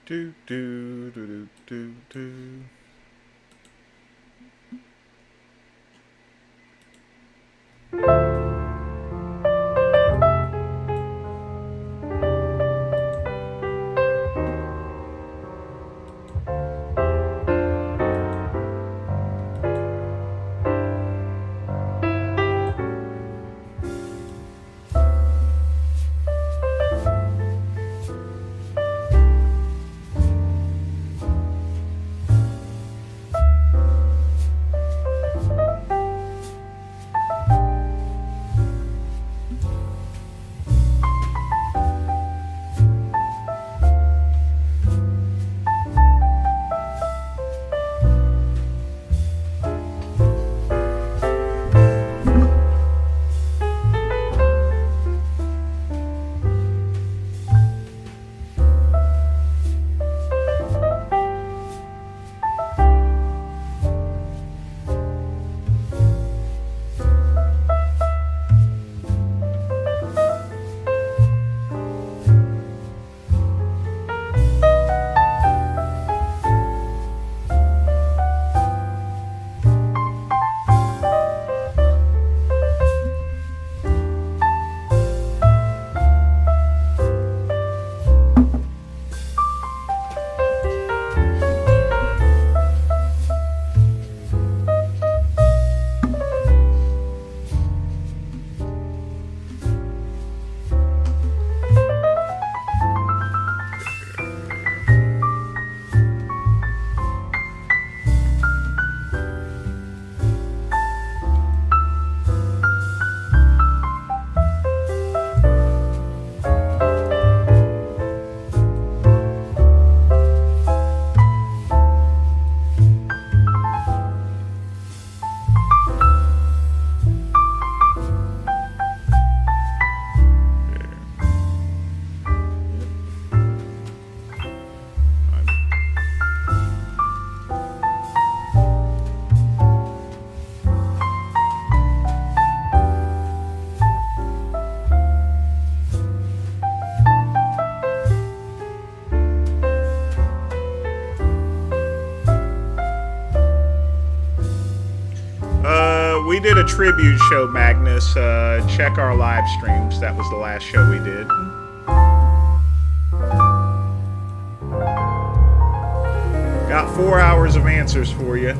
Do do do do do do. We did a tribute show, Magnus. Check our live streams. That was the last show we did. Got 4 hours of answers for you.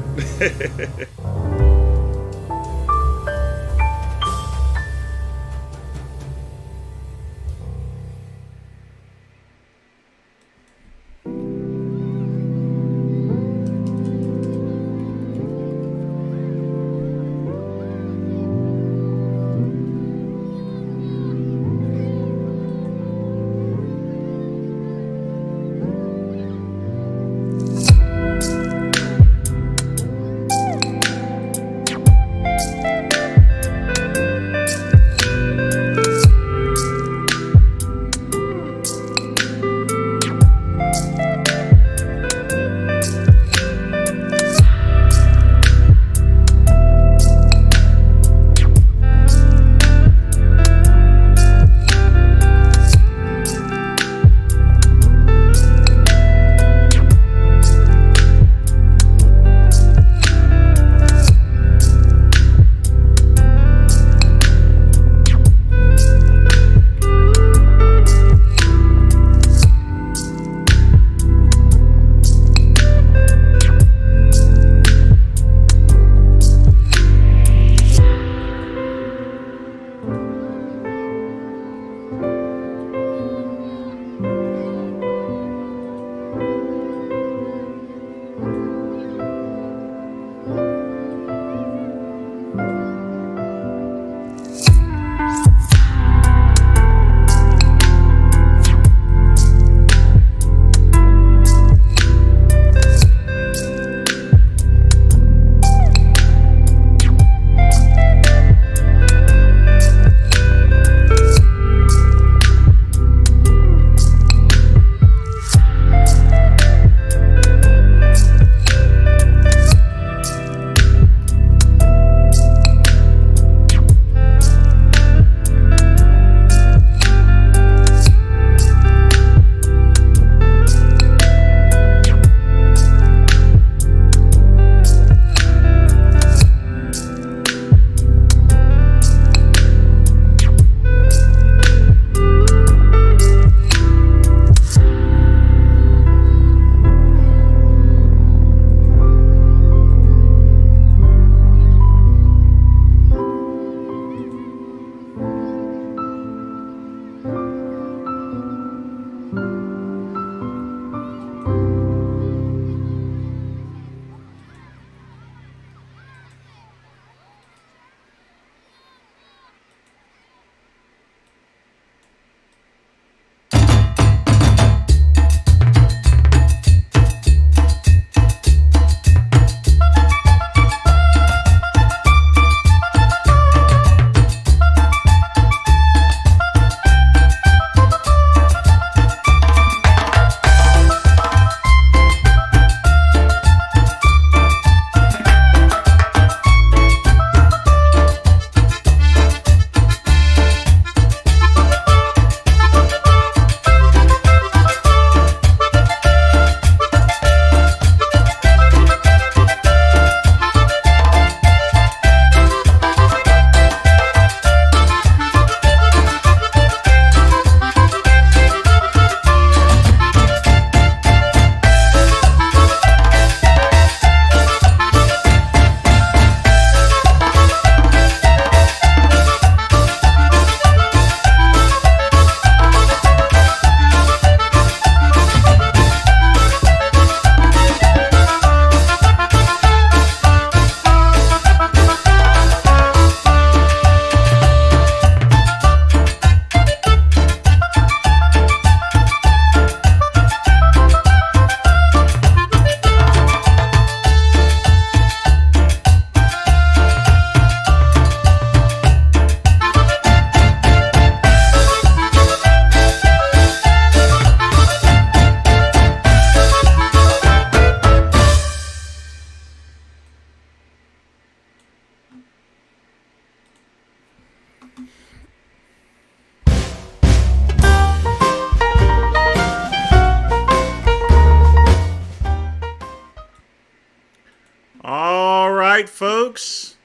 right, folks.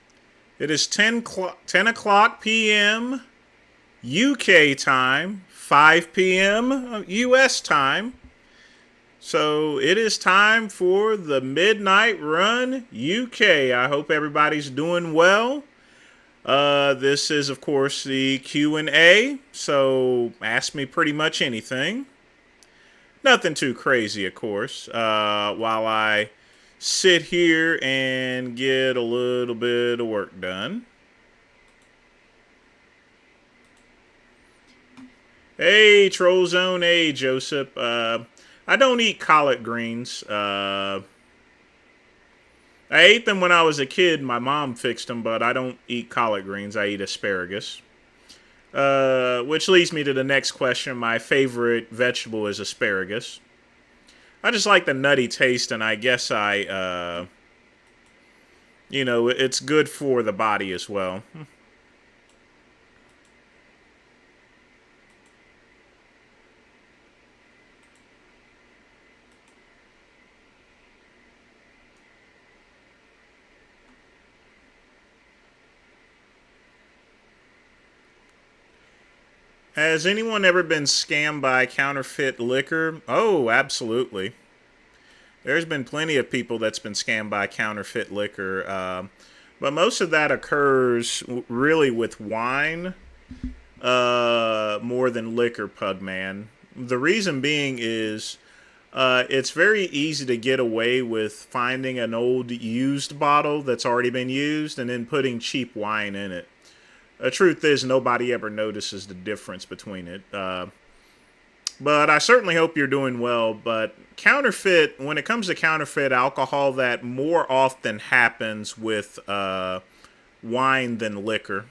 It is 10 o'clock p.m. UK time, 5 p.m. US time. So it is time for the Midnight Run UK. I hope everybody's doing well. This is, of course, the Q&A. So ask me pretty much anything. Nothing too crazy, of course. While I sit here and get a little bit of work done. Hey, Trollzone. Hey, Joseph. I don't eat collard greens. I ate them when I was a kid. My mom fixed them, but I don't eat collard greens. I eat asparagus. Which leads me to the next question. My favorite vegetable is asparagus. I just like the nutty taste, and I guess it's good for the body as well. Has anyone ever been scammed by counterfeit liquor? Oh, absolutely. There's been plenty of people that's been scammed by counterfeit liquor. But most of that occurs really with wine more than liquor, Pugman. The reason being is it's very easy to get away with finding an old used bottle that's already been used and then putting cheap wine in it. The truth is, nobody ever notices the difference between it. But I certainly hope you're doing well. But counterfeit, when it comes to counterfeit alcohol, that more often happens with wine than liquor.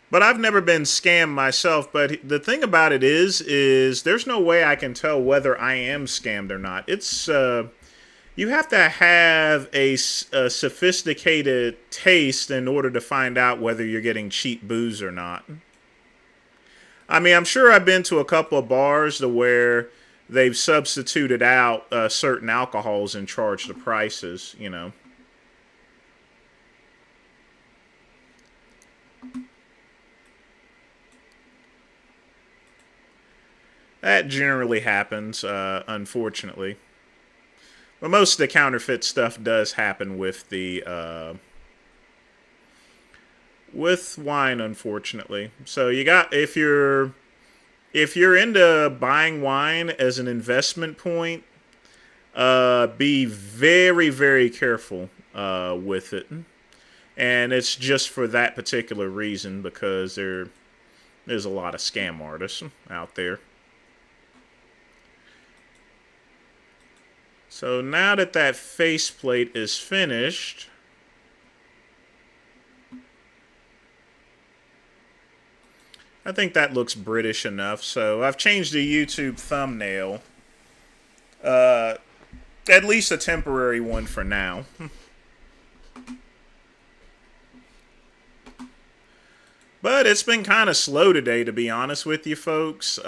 But I've never been scammed myself. But the thing about it is there's no way I can tell whether I am scammed or not. It's you have to have a sophisticated taste in order to find out whether you're getting cheap booze or not. I mean, I'm sure I've been to a couple of bars to where they've substituted out certain alcohols and charged the prices, you know. That generally happens, unfortunately. But most of the counterfeit stuff does happen with the with wine, unfortunately. So you got if you're into buying wine as an investment point, be very very careful with it. And it's just for that particular reason because there's a lot of scam artists out there. So now that that faceplate is finished, I think that looks British enough. So I've changed the YouTube thumbnail. At least a temporary one for now. But it's been kind of slow today, to be honest with you folks.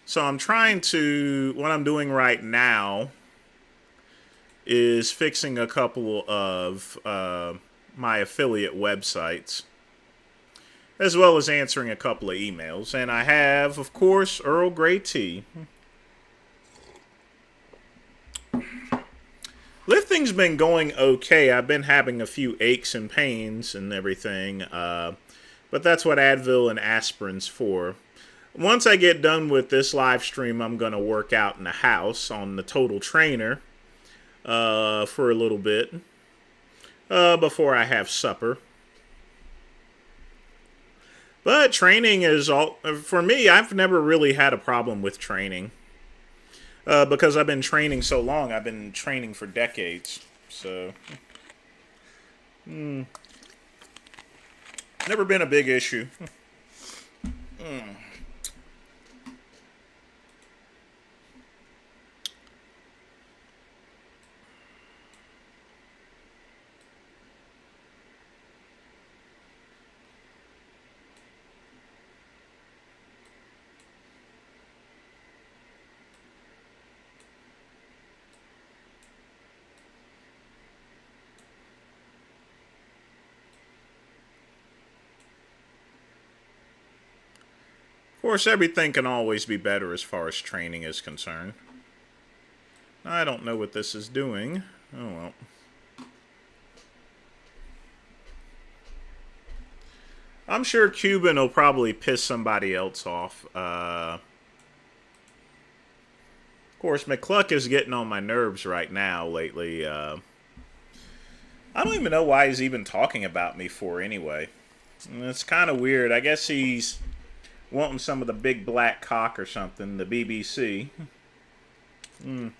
So I'm trying to, what I'm doing right now is fixing a couple of my affiliate websites, as well as answering a couple of emails. And I have, of course, Earl Grey tea. Lifting's been going okay. I've been having a few aches and pains and everything, but that's what Advil and aspirin's for. Once I get done with this live stream, I'm going to work out in the house on the Total Trainer for a little bit before I have supper. But training is all, for me, I've never really had a problem with training because I've been training so long. I've been training for decades. So, never been a big issue. course, everything can always be better as far as training is concerned. I don't know what this is doing. Oh well. I'm sure Cuban will probably piss somebody else off. Of course, McCluck is getting on my nerves right now lately. I don't even know why he's even talking about me for anyway. It's kind of weird. I guess he's wanting some of the big black cock or something, the BBC. I'm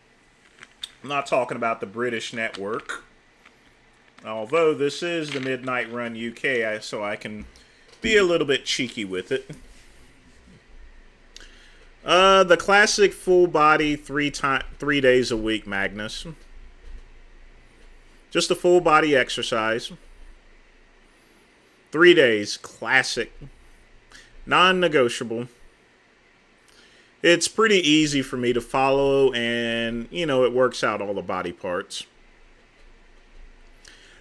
not talking about the British network. Although this is the Midnight Run UK, so I can be a little bit cheeky with it. The classic full body 3 days a week, Magnus. Just a full body exercise. 3 days, classic. Non-negotiable. It's pretty easy for me to follow, and, you know, it works out all the body parts.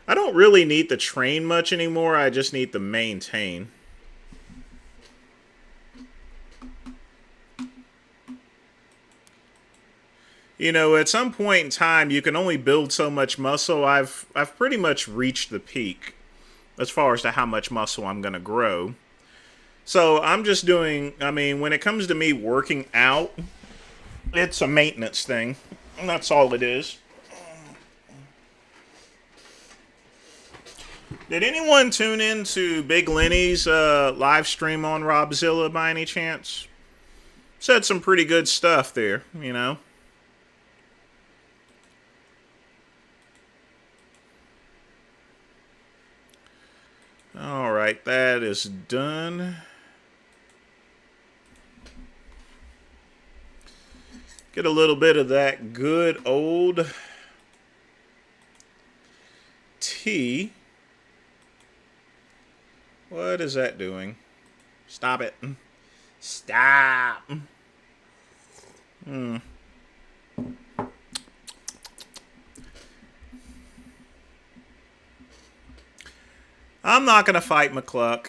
I don't really need to train much anymore, I just need to maintain. You know, at some point in time, you can only build so much muscle. I've pretty much reached the peak as far as to how much muscle I'm going to grow. So I'm just doing, I mean, when it comes to me working out, it's a maintenance thing. And that's all it is. Did anyone tune in to Big Lenny's live stream on Robzilla by any chance? Said some pretty good stuff there, you know. Alright, that is done. Get a little bit of that good old tea. What is that doing? Stop it. Stop. I'm not going to fight McCluck.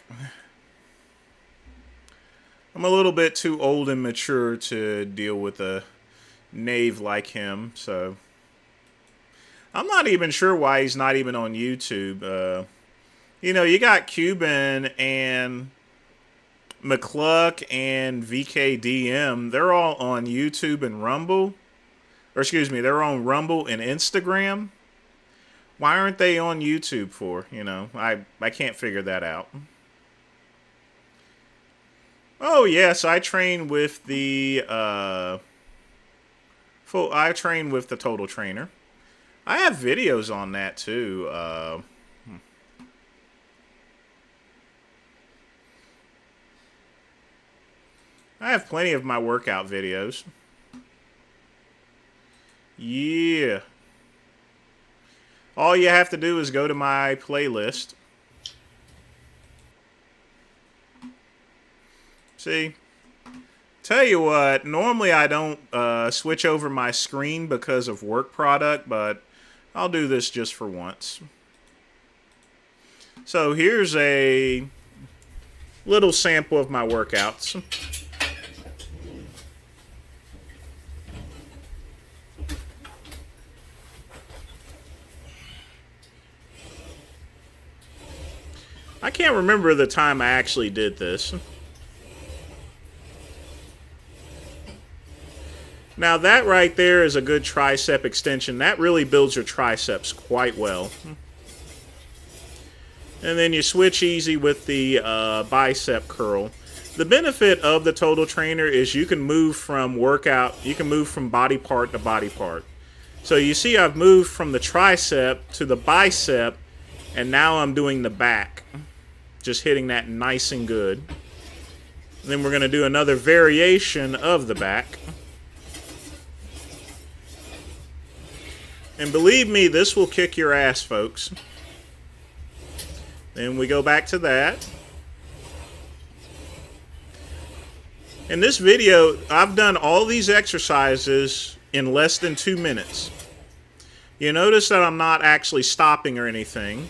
I'm a little bit too old and mature to deal with a knave like him, so I'm not even sure why he's not even on YouTube. You know, you got Cuban and McCluck and VKDM. They're all on YouTube and Rumble. Or excuse me, they're on Rumble and Instagram. Why aren't they on YouTube for? You know, I can't figure that out. Oh yes, I train with the I train with the Total Trainer. I have videos on that too. I have plenty of my workout videos. Yeah. All you have to do is go to my playlist. See? Tell you what, normally I don't switch over my screen because of work product, but I'll do this just for once. So here's a little sample of my workouts. I can't remember the time I actually did this. Now that right there is a good tricep extension. That really builds your triceps quite well. And then you switch easy with the bicep curl. The benefit of the Total Trainer is you can move from you can move from body part to body part. So you see I've moved from the tricep to the bicep, and now I'm doing the back. Just hitting that nice and good. And then we're going to do another variation of the back. And believe me, this will kick your ass, folks. Then we go back to that. In this video, I've done all these exercises in less than 2 minutes. You notice that I'm not actually stopping or anything.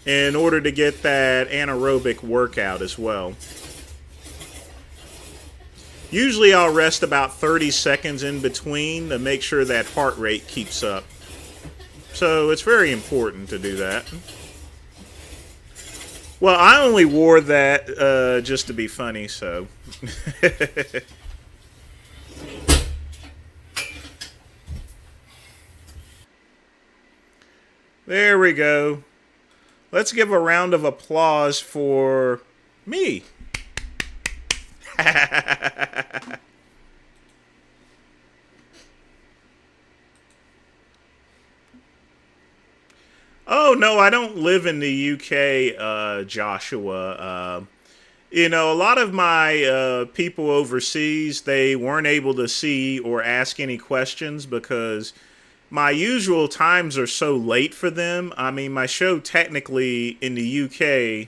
in order to get that anaerobic workout as well. Usually I'll rest about 30 seconds in between to make sure that heart rate keeps up. So it's very important to do that. Well, I only wore that just to be funny, so. There we go. Let's give a round of applause for me. Oh, no, I don't live in the UK, Joshua. You know, a lot of my people overseas, they weren't able to see or ask any questions because my usual times are so late for them. I mean, my show technically in the UK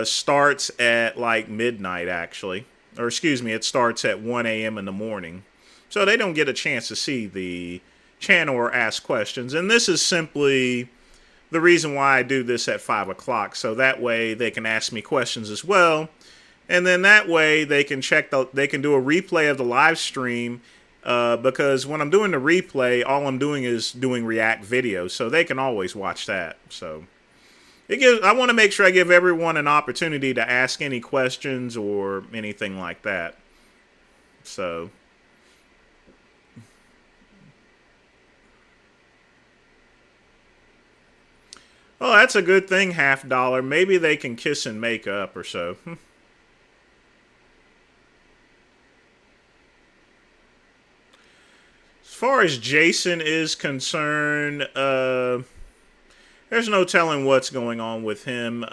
starts at like midnight, actually. Or excuse me, it starts at 1 a.m. in the morning. So they don't get a chance to see the channel or ask questions. And this is simply the reason why I do this at 5 o'clock. So that way they can ask me questions as well. And then that way they can they can do a replay of the live stream. Because when I'm doing the replay, all I'm doing is doing react videos. So they can always watch that. So I want to make sure I give everyone an opportunity to ask any questions or anything like that. So. Oh, that's a good thing, $50. Maybe they can kiss and make up or so. As far as Jason is concerned, there's no telling what's going on with him.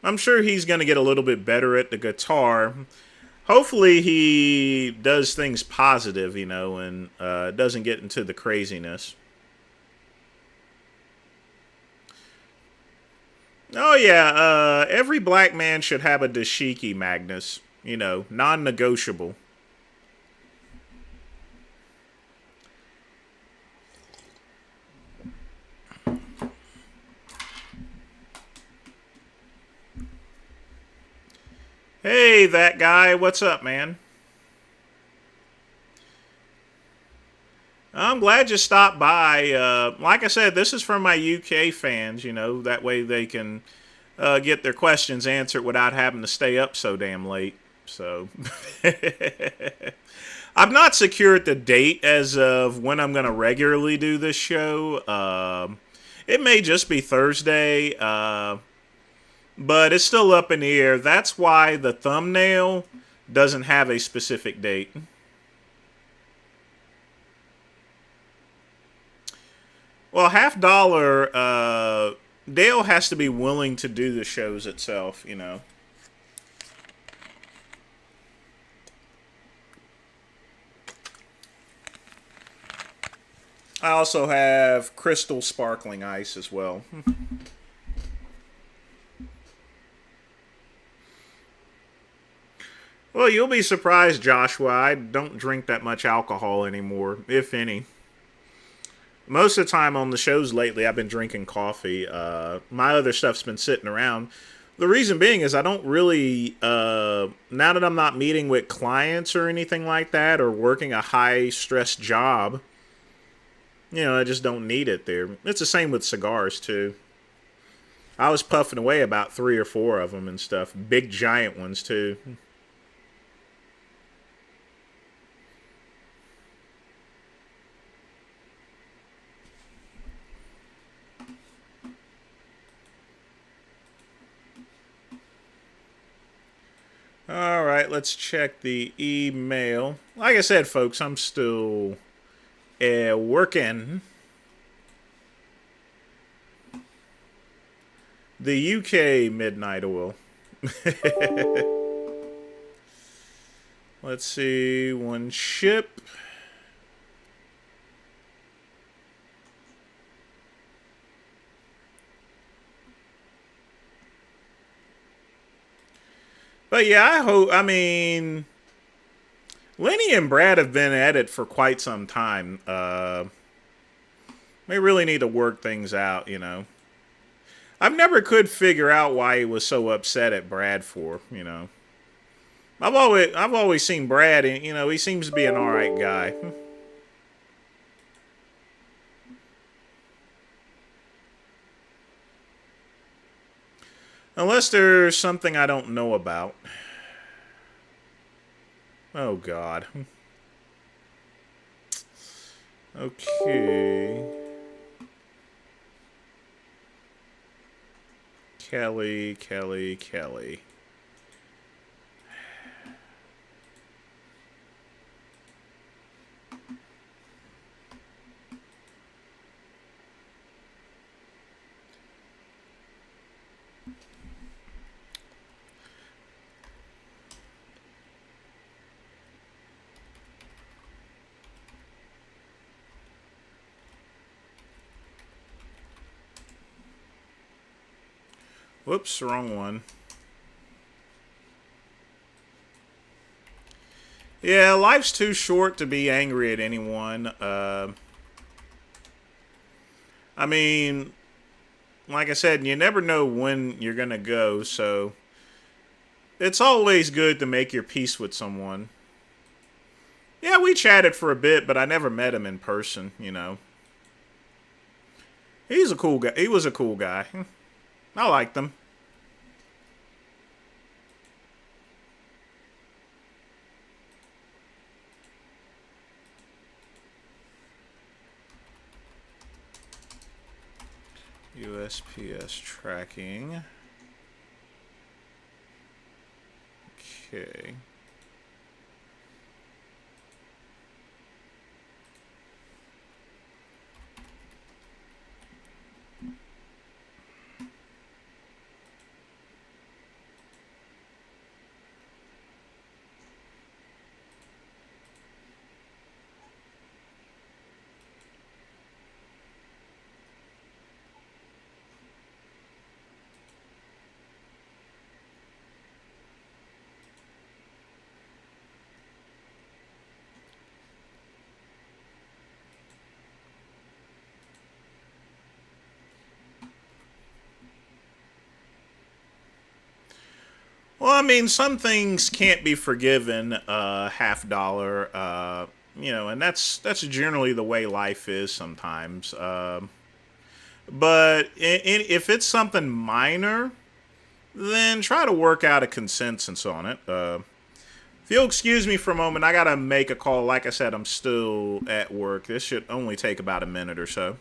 I'm sure he's going to get a little bit better at the guitar. Hopefully he does things positive, you know, and doesn't get into the craziness. Oh, yeah, every black man should have a dashiki, Magnus. You know, non-negotiable. Hey, that guy, what's up, man? I'm glad you stopped by. Like I said, this is for my UK fans, you know, that way they can get their questions answered without having to stay up so damn late. So, I've not secured the date as of when I'm going to regularly do this show. It may just be Thursday, but it's still up in the air. That's why the thumbnail doesn't have a specific date. Well, $50, Dale has to be willing to do the shows itself, you know. I also have crystal sparkling ice as well. Well, you'll be surprised, Joshua. I don't drink that much alcohol anymore, if any. Most of the time on the shows lately, I've been drinking coffee. My other stuff's been sitting around. The reason being is I don't really, now that I'm not meeting with clients or anything like that, or working a high-stress job, you know, I just don't need it there. It's the same with cigars, too. I was puffing away about 3 or 4 of them and stuff. Big, giant ones, too. All right, let's check the email. Like I said, folks, I'm still working. The UK Midnight Oil. Let's see, one ship. But yeah, I mean, Lenny and Brad have been at it for quite some time. They really need to work things out, you know. I've never could figure out why he was so upset at Brad for, I've always seen Brad, and he seems to be an all right guy. Unless there's something I don't know about. Oh God. Okay. Kelly, Kelly, Kelly. Whoops, wrong one. Yeah, life's too short to be angry at anyone. I mean, like I said, you never know when you're gonna go, so it's always good to make your peace with someone. Yeah, we chatted for a bit, but I never met him in person. He's a cool guy. He was a cool guy. I liked him. USPS tracking. Okay. Well, I mean, some things can't be forgiven. Half dollar. And that's generally the way life is sometimes. But if it's something minor, then try to work out a consensus on it. If you'll excuse me for a moment, I gotta make a call. Like I said, I'm still at work. This should only take about a minute or so.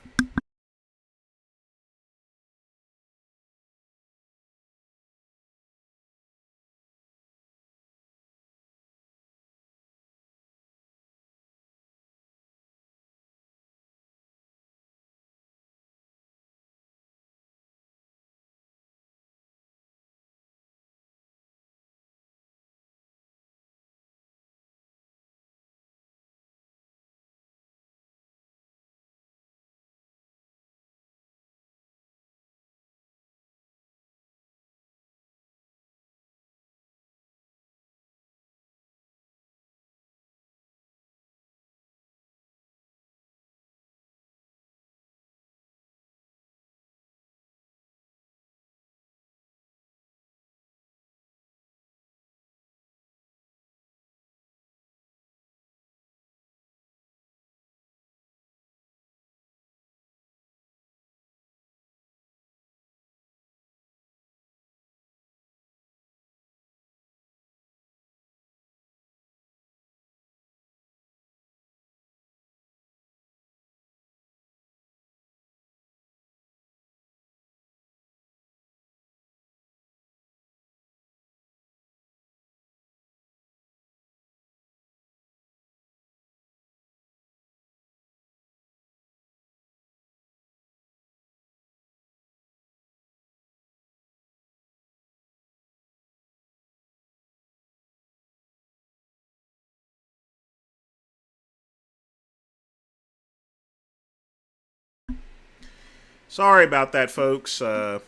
Sorry about that, folks. Do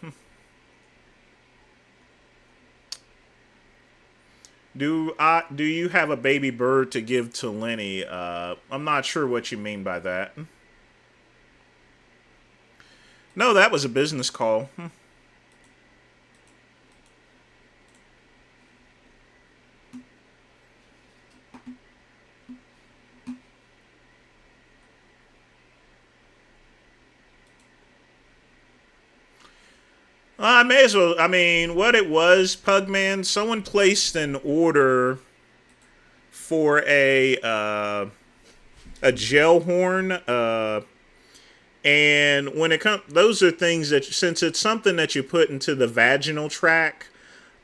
you have a baby bird to give to Lenny? I'm not sure what you mean by that. No, that was a business call. I may as well. I mean, what it was, Pugman, someone placed an order for a gel horn. And when it comes, those are things that, since it's something that you put into the vaginal tract,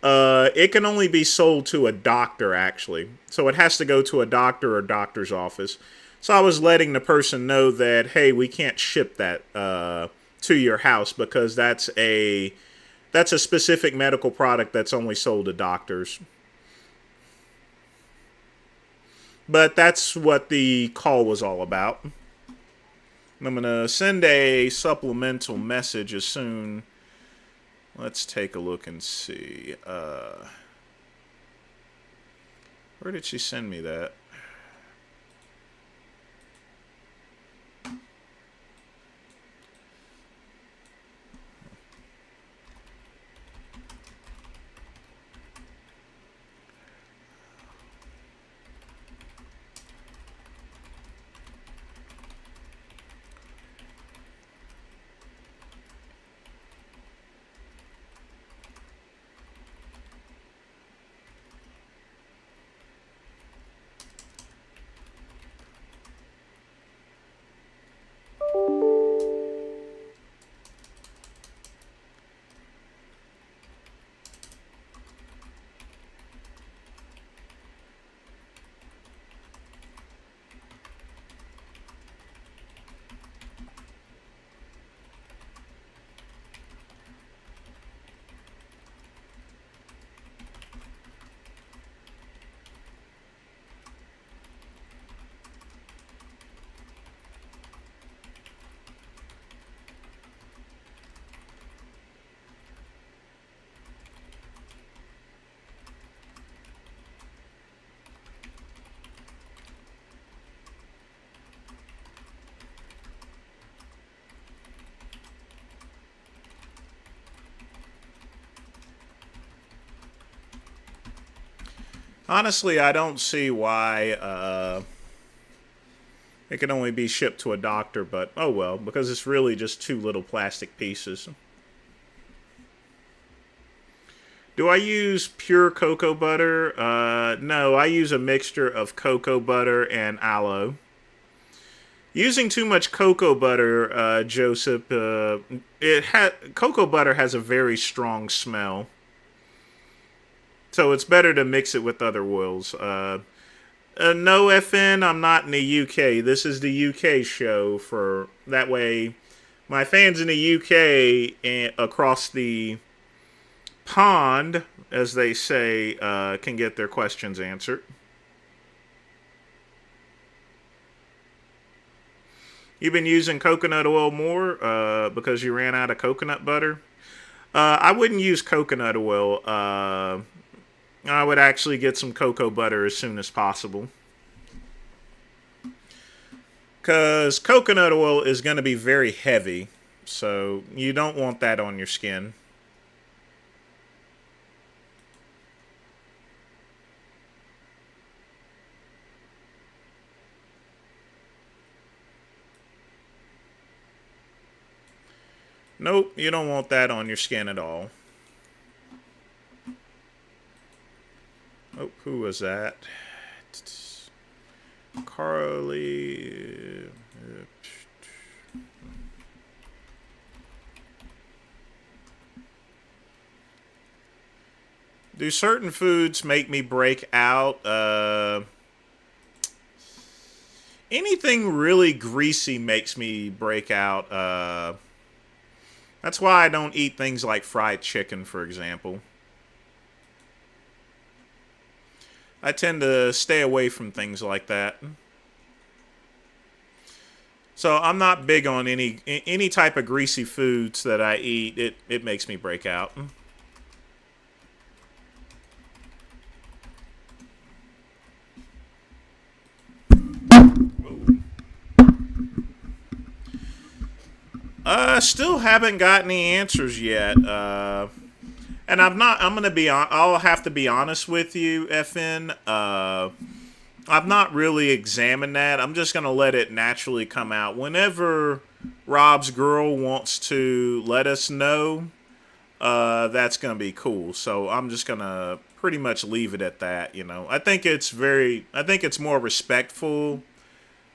it can only be sold to a doctor, actually. So it has to go to a doctor or doctor's office. So I was letting the person know that, hey, we can't ship that to your house because that's a specific medical product that's only sold to doctors. But that's what the call was all about. I'm going to send a supplemental message as soon. Let's take a look and see. Where did she send me that? Honestly, I don't see why it can only be shipped to a doctor, but oh well, because it's really just two little plastic pieces. Do I use pure cocoa butter? No, I use a mixture of cocoa butter and aloe. Using too much cocoa butter, Joseph, cocoa butter has a very strong smell. So it's better to mix it with other oils. No, FN, I'm not in the UK. This is the UK show. For that way, my fans in the UK and across the pond, as they say, can get their questions answered. You've been using coconut oil more because you ran out of coconut butter? I wouldn't use coconut oil. I would actually get some cocoa butter as soon as possible. Because coconut oil is going to be very heavy, so you don't want that on your skin. Nope, you don't want that on your skin at all. Oh, who was that? Carly. Do certain foods make me break out? Anything really greasy makes me break out. That's why I don't eat things like fried chicken, for example. I tend to stay away from things like that. So I'm not big on any type of greasy foods that I eat. It makes me break out. Still haven't gotten any answers yet. And I'm not. I'm gonna be. I'll have to be honest with you, FN. I've not really examined that. I'm just gonna let it naturally come out. Whenever Rob's girl wants to let us know, that's going to be cool. So I'm just going to pretty much leave it at that, you know. I think it's more respectful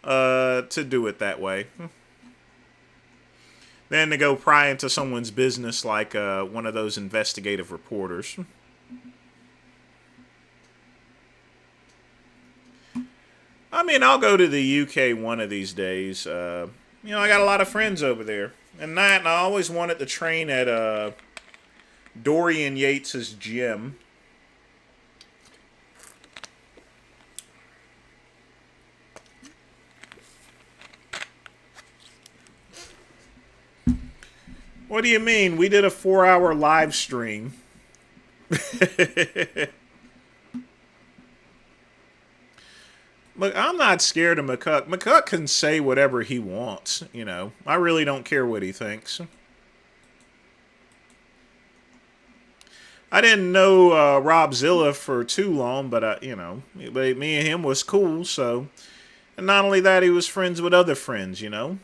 to do it that way than to go pry into someone's business like one of those investigative reporters. I mean, I'll go to the UK one of these days. You know, I got a lot of friends over there. And I always wanted to train at Dorian Yates's gym. What do you mean? We did a 4-hour live stream. Look, I'm not scared of McCuck. McCuck can say whatever he wants, you know. I really don't care what he thinks. I didn't know Rob Zilla for too long, but, you know, me and him was cool, so. And not only that, he was friends with other friends, you know.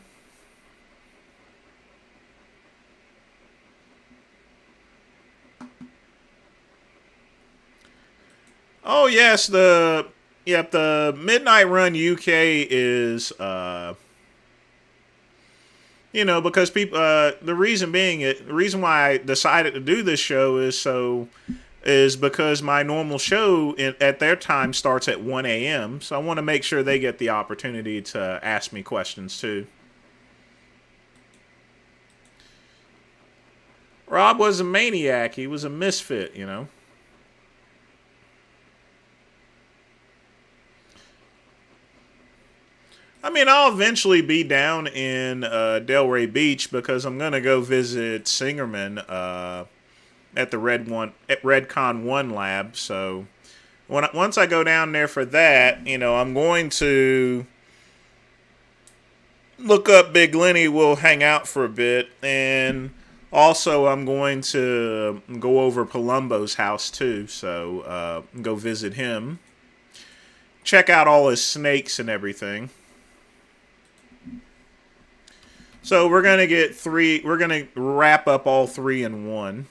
Oh, yes, the Midnight Run UK is, you know, because people, the reason why I decided to do this show is because my normal show at their time starts at 1 a.m. So I want to make sure they get the opportunity to ask me questions too. Rob was a maniac. He was a misfit, you know. I mean, I'll eventually be down in Delray Beach because I'm gonna go visit Singerman at the Redcon 1 lab. So once I go down there for that, you know, I'm going to look up Big Lenny. We'll hang out for a bit, and also I'm going to go over Palumbo's house too. So go visit him, check out all his snakes and everything. So we're going to get three. We're going to wrap up all three in one.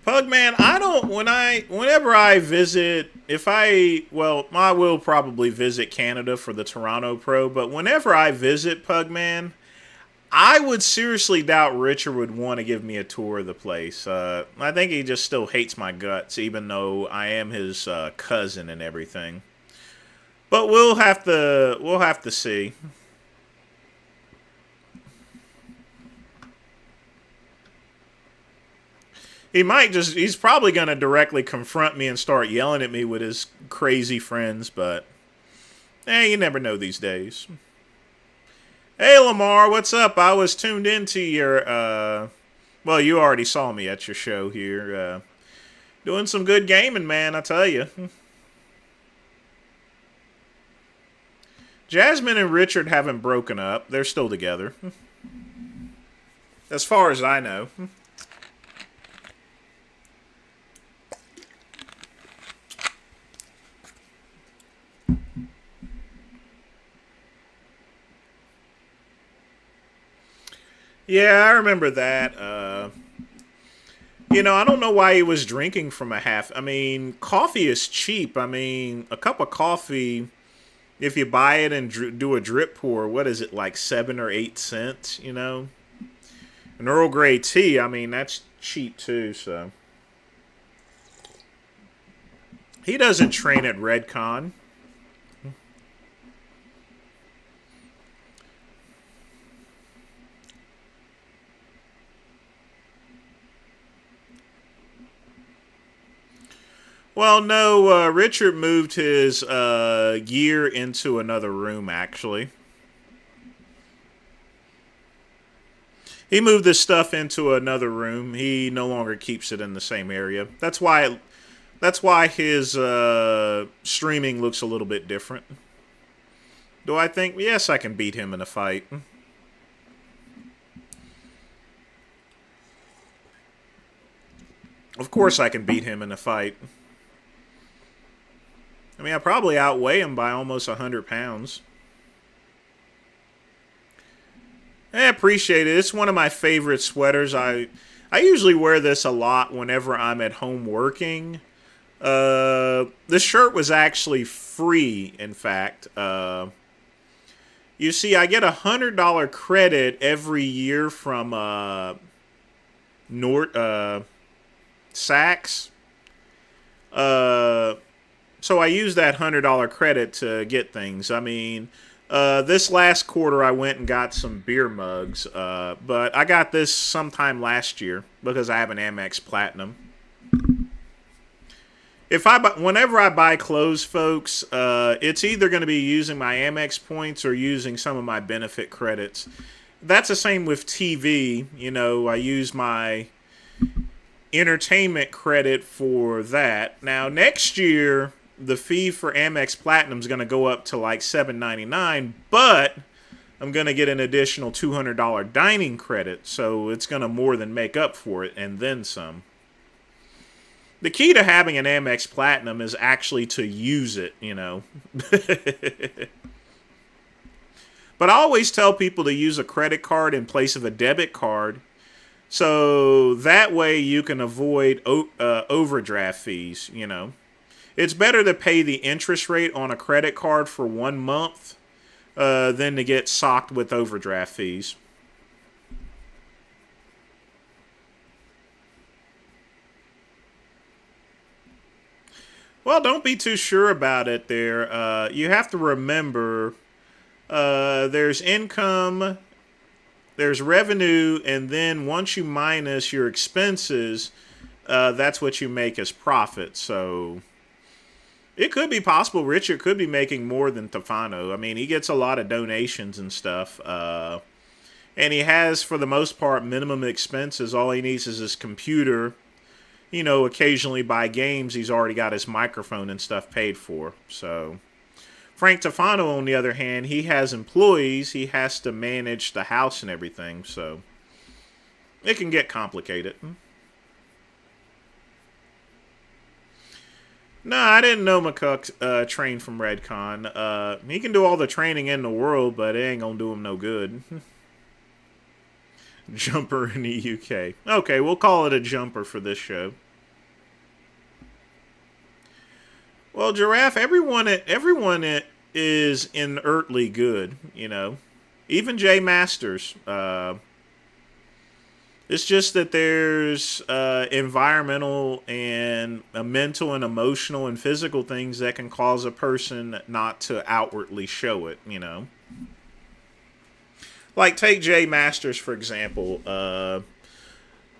Pugman, whenever I visit, I will probably visit Canada for the Toronto Pro, but whenever I visit Pugman, I would seriously doubt Richard would want to give me a tour of the place. I think he just still hates my guts, even though I am his cousin and everything. But we'll have to see. He's probably going to directly confront me and start yelling at me with his crazy friends, but you never know these days. Hey, Lamar, what's up? I was tuned into your, well, you already saw me at your show here. Doing some good gaming, man, I tell you. Jasmine and Richard haven't broken up. They're still together. As far as I know. Yeah, I remember that. You know, I don't know why he was drinking from a half. I mean, coffee is cheap. I mean, a cup of coffee, if you buy it and do a drip pour, what is it, like 7 or 8 cents, you know? An Earl Grey tea, I mean, that's cheap too, so. He doesn't train at Redcon. Well, no, Richard moved his gear into another room, actually. He moved this stuff into another room. He no longer keeps it in the same area. That's why his streaming looks a little bit different. Do I think? Yes, I can beat him in a fight. Of course I can beat him in a fight. I mean, I probably outweigh him by almost 100 pounds. I appreciate it. It's one of my favorite sweaters. I usually wear this a lot whenever I'm at home working. This shirt was actually free, in fact. You see, I get $100 credit every year from Saks. So I use that $100 credit to get things. I mean, this last quarter I went and got some beer mugs, but I got this sometime last year because I have an Amex Platinum. Whenever I buy clothes, folks, it's either going to be using my Amex points or using some of my benefit credits. That's the same with TV. You know, I use my entertainment credit for that. Now, next year, the fee for Amex Platinum is going to go up to like $7.99, but I'm going to get an additional $200 dining credit, so it's going to more than make up for it, and then some. The key to having an Amex Platinum is actually to use it, you know. But I always tell people to use a credit card in place of a debit card, so that way you can avoid overdraft fees, you know. It's better to pay the interest rate on a credit card for 1 month than to get socked with overdraft fees. Well, don't be too sure about it there. You have to remember there's income, there's revenue, and then once you minus your expenses, that's what you make as profit. So it could be possible Richard could be making more than Tefano. I mean, he gets a lot of donations and stuff. And he has, for the most part, minimum expenses. All he needs is his computer. You know, occasionally buy games, he's already got his microphone and stuff paid for. So Frank Tefano, on the other hand, he has employees. He has to manage the house and everything. So it can get complicated. No, I didn't know McCook trained from Redcon. He can do all the training in the world, but it ain't going to do him no good. Jumper in the UK. Okay, we'll call it a jumper for this show. Well, Giraffe, everyone is inertly good, you know. Even Jay Masters. It's just that there's environmental and mental and emotional and physical things that can cause a person not to outwardly show it, you know. Like, take Jay Masters, for example.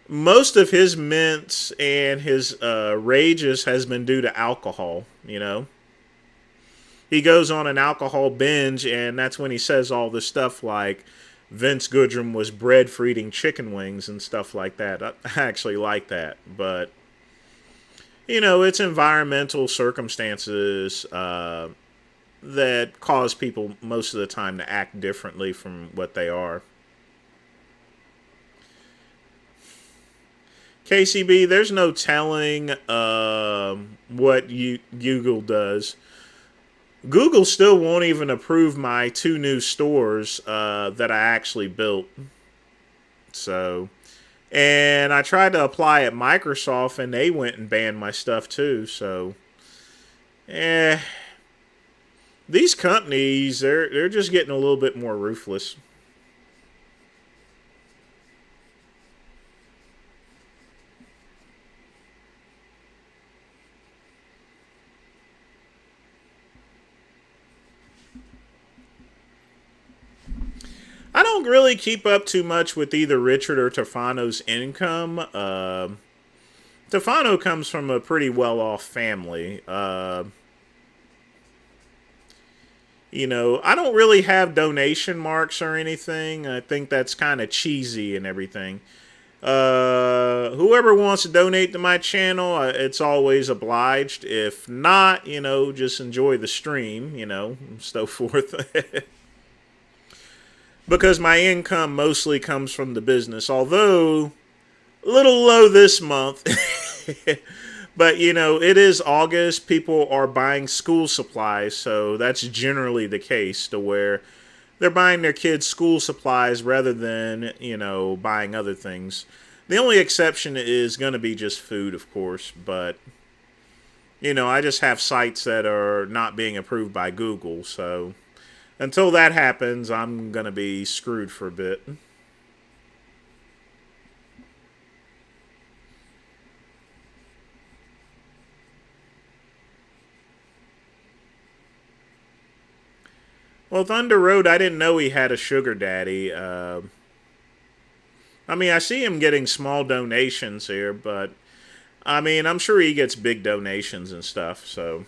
Most of his mints and his rages has been due to alcohol, you know. He goes on an alcohol binge, and that's when he says all this stuff like Vince Goodrum was bred for eating chicken wings and stuff like that. I actually like that. But, you know, it's environmental circumstances that cause people most of the time to act differently from what they are. KCB, there's no telling what Google does. Google still won't even approve my 2 new stores that I actually built. So, and I tried to apply at Microsoft, and they went and banned my stuff too. So, these companies, they're just getting a little bit more ruthless. I don't really keep up too much with either Richard or Tefano's income. Tefano comes from a pretty well-off family. You know, I don't really have donation marks or anything. I think that's kind of cheesy and everything. Whoever wants to donate to my channel, it's always obliged. If not, you know, just enjoy the stream, you know, and so forth. Because my income mostly comes from the business. Although, a little low this month. But, it is August. People are buying school supplies, so that's generally the case to where they're buying their kids school supplies rather than, buying other things. The only exception is going to be just food, of course, but, I just have sites that are not being approved by Google, so until that happens, I'm going to be screwed for a bit. Well, Thunder Road, I didn't know he had a sugar daddy. I mean, I see him getting small donations here, but I mean, I'm sure he gets big donations and stuff. So,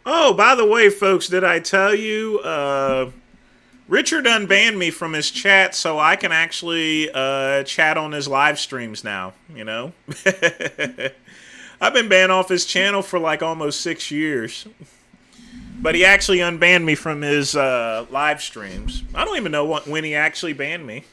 oh, by the way, folks, did I tell you? Richard unbanned me from his chat, so I can actually chat on his live streams now. I've been banned off his channel for like almost 6 years. But he actually unbanned me from his live streams. I don't even know when he actually banned me.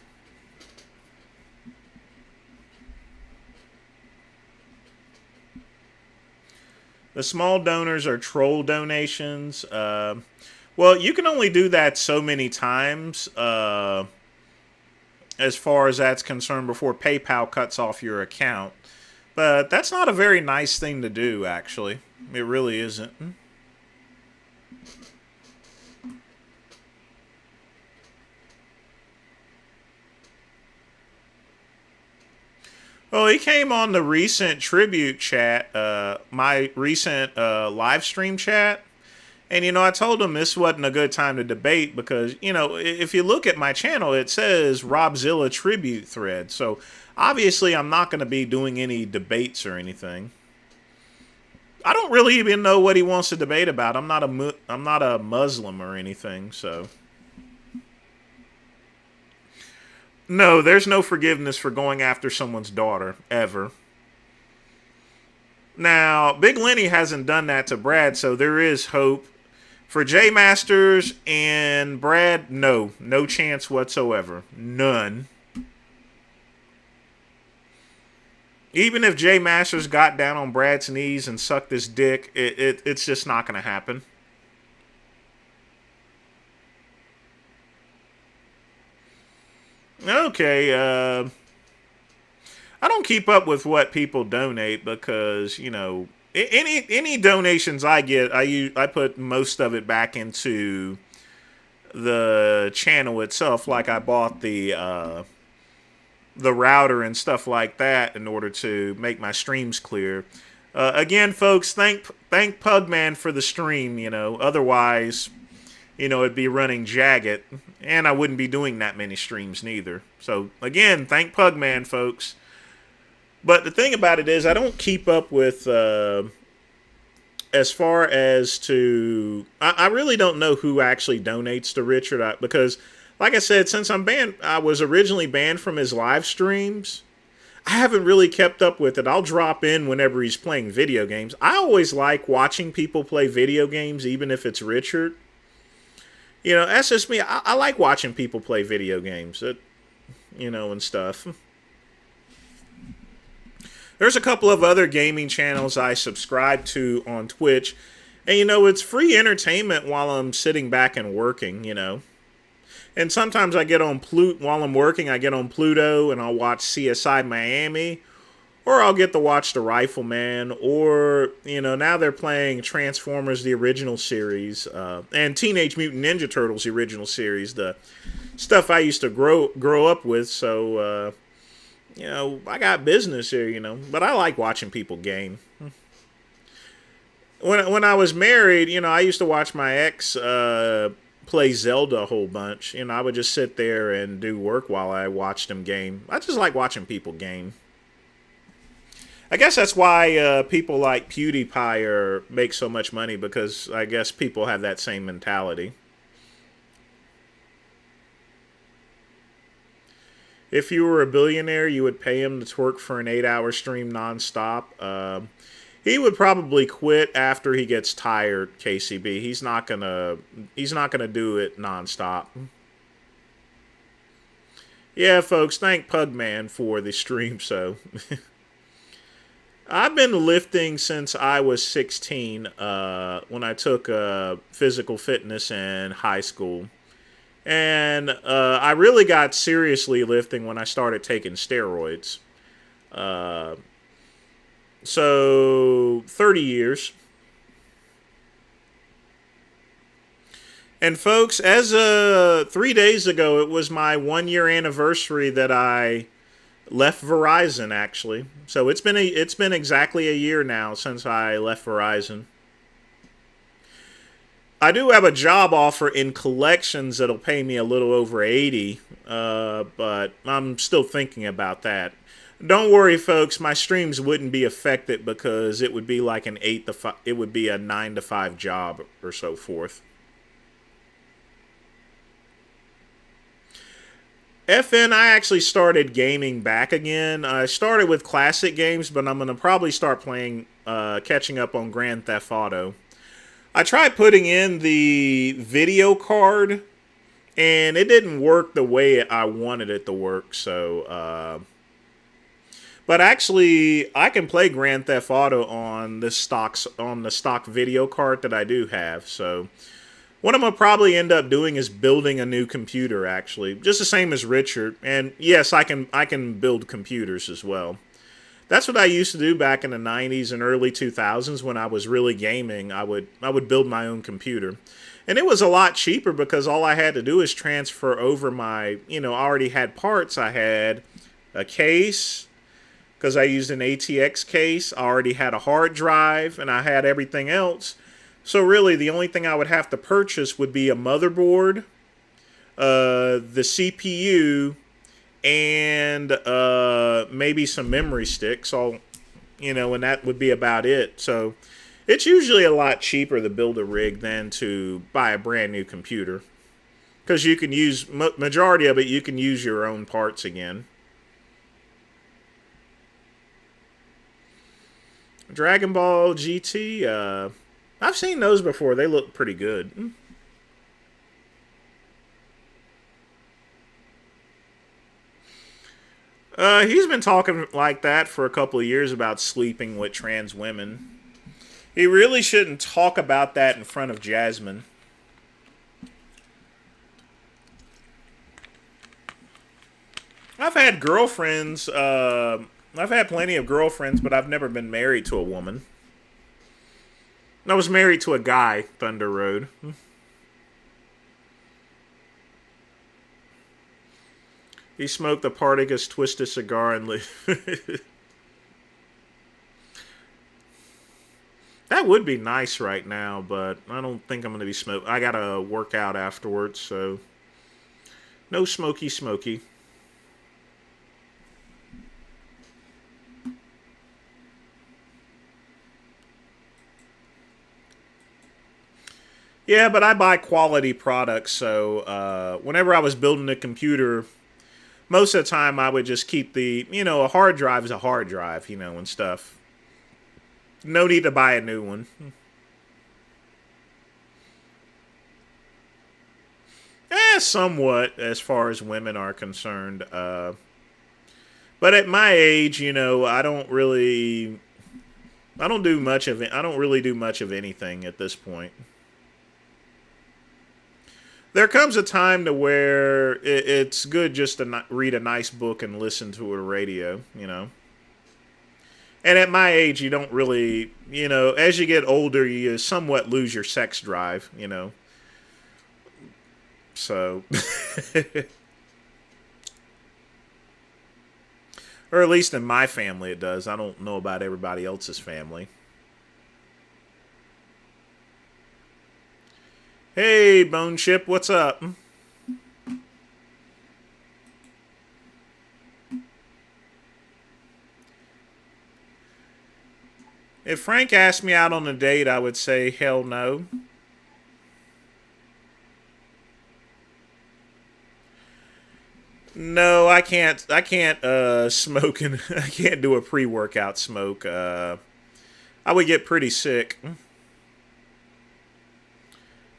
The small donors are troll donations. Well, you can only do that so many times as far as that's concerned before PayPal cuts off your account. But that's not a very nice thing to do, actually. It really isn't. Well, he came on the recent tribute chat, my recent live stream chat. And, I told him this wasn't a good time to debate because, if you look at my channel, it says Robzilla tribute thread. So, obviously, I'm not going to be doing any debates or anything. I don't really even know what he wants to debate about. I'm not a Muslim or anything, so. No, there's no forgiveness for going after someone's daughter, ever. Now, Big Lenny hasn't done that to Brad, so there is hope. For J Masters and Brad, no chance whatsoever. None. Even if J Masters got down on Brad's knees and sucked his dick, it's just not going to happen. Okay, I don't keep up with what people donate because, any donations I get, I put most of it back into the channel itself. Like I bought the router and stuff like that in order to make my streams clear. Again, folks, thank Pugman for the stream. Otherwise, it'd be running jagged, and I wouldn't be doing that many streams neither. So again, thank Pugman, folks. But the thing about it is, I don't keep up with, as far as to, I really don't know who actually donates to Richard, because, like I said, since I was originally banned from his live streams, I haven't really kept up with it. I'll drop in whenever he's playing video games. I always like watching people play video games, even if it's Richard. That's just me. I like watching people play video games, and stuff. There's a couple of other gaming channels I subscribe to on Twitch. And, it's free entertainment while I'm sitting back and working, And sometimes I get on while I'm working, I get on Pluto and I'll watch CSI Miami. Or I'll get to watch The Rifleman. Or, now they're playing Transformers, the original series. And Teenage Mutant Ninja Turtles, the original series. The stuff I used to grow up with. So, I got business here, but I like watching people game. When I was married, I used to watch my ex play Zelda a whole bunch. I would just sit there and do work while I watched him game. I just like watching people game. I guess that's why people like PewDiePie make so much money, because I guess people have that same mentality. If you were a billionaire, you would pay him to twerk for an 8-hour stream nonstop. He would probably quit after he gets tired. KCB. He's not gonna. He's not gonna do it nonstop. Yeah, folks. Thank Pugman for the stream. So, I've been lifting since I was 16. When I took physical fitness in high school. And I really got seriously lifting when I started taking steroids. Uh, so 30 years. And folks, as 3 days ago, it was my 1 year anniversary that I left Verizon. Actually, so it's been exactly a year now since I left Verizon. I do have a job offer in collections that'll pay me a little over 80, but I'm still thinking about that. Don't worry, folks. My streams wouldn't be affected because it would be like an 8 to 5. It would be a 9 to 5 job or so forth. FN, I actually started gaming back again. I started with classic games, but I'm gonna probably start playing, catching up on Grand Theft Auto. I tried putting in the video card, and it didn't work the way I wanted it to work. So, but actually, I can play Grand Theft Auto on the stock video card that I do have. So, what I'm gonna probably end up doing is building a new computer. Actually, just the same as Richard. And yes, I can build computers as well. That's what I used to do back in the 90s and early 2000s when I was really gaming. I would build my own computer. And it was a lot cheaper because all I had to do is transfer over my, I already had parts. I had a case because I used an ATX case. I already had a hard drive and I had everything else. So really the only thing I would have to purchase would be a motherboard, the CPU, and maybe some memory sticks, and that would be about it. So it's usually a lot cheaper to build a rig than to buy a brand new computer, because you can use majority of it. You can use your own parts again. Dragon Ball GT. I've seen those before. They look pretty good. He's been talking like that for a couple of years about sleeping with trans women. He really shouldn't talk about that in front of Jasmine. I've had girlfriends. I've had plenty of girlfriends, but I've never been married to a woman. I was married to a guy, Thunder Road. He smoked a Partagas twisted cigar and lived. That would be nice right now, but I don't think I'm going to be smoking. I got to work out afterwards, so no smoky. Yeah, but I buy quality products, so whenever I was building a computer, most of the time I would just keep a hard drive is a hard drive, and stuff. No need to buy a new one. Somewhat, as far as women are concerned. But at my age, I don't do much of it. I don't really do much of anything at this point. There comes a time to where it's good just to read a nice book and listen to a radio, And at my age, you don't really, as you get older, you somewhat lose your sex drive, So, or at least in my family it does. I don't know about everybody else's family. Hey, Bone Chip, what's up? If Frank asked me out on a date, I would say hell no. No, I can't. I can't smoke and I can't do a pre-workout smoke. I would get pretty sick.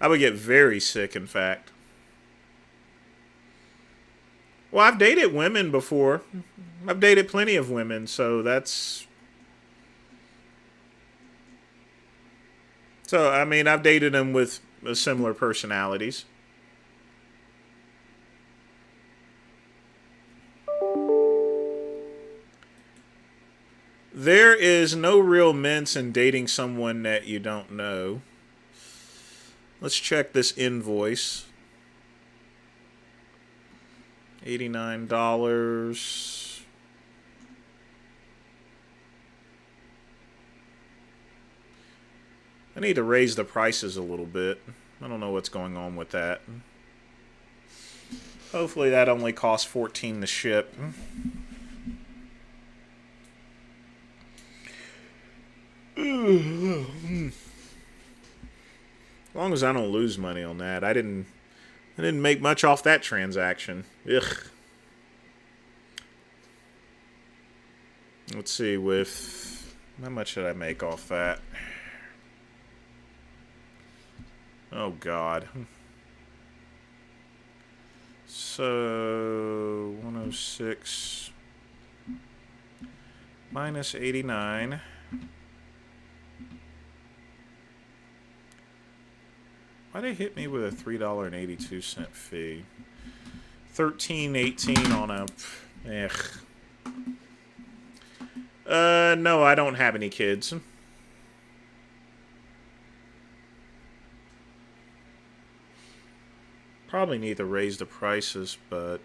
I would get very sick, in fact. Well, I've dated women before. I've dated plenty of women, so that's. So, I mean, I've dated them with similar personalities. There is no real mince in dating someone that you don't know. Let's check this invoice. $89. I need to raise the prices a little bit. I don't know what's going on with that. Hopefully that only costs $14 to ship. As long as I don't lose money on that. I didn't make much off that transaction. Ugh. Let's see, with how much did I make off that? Oh God. So 106 minus 89. Why'd they hit me with a $3.82 fee? 13.18 on a. No, I don't have any kids. Probably need to raise the prices, but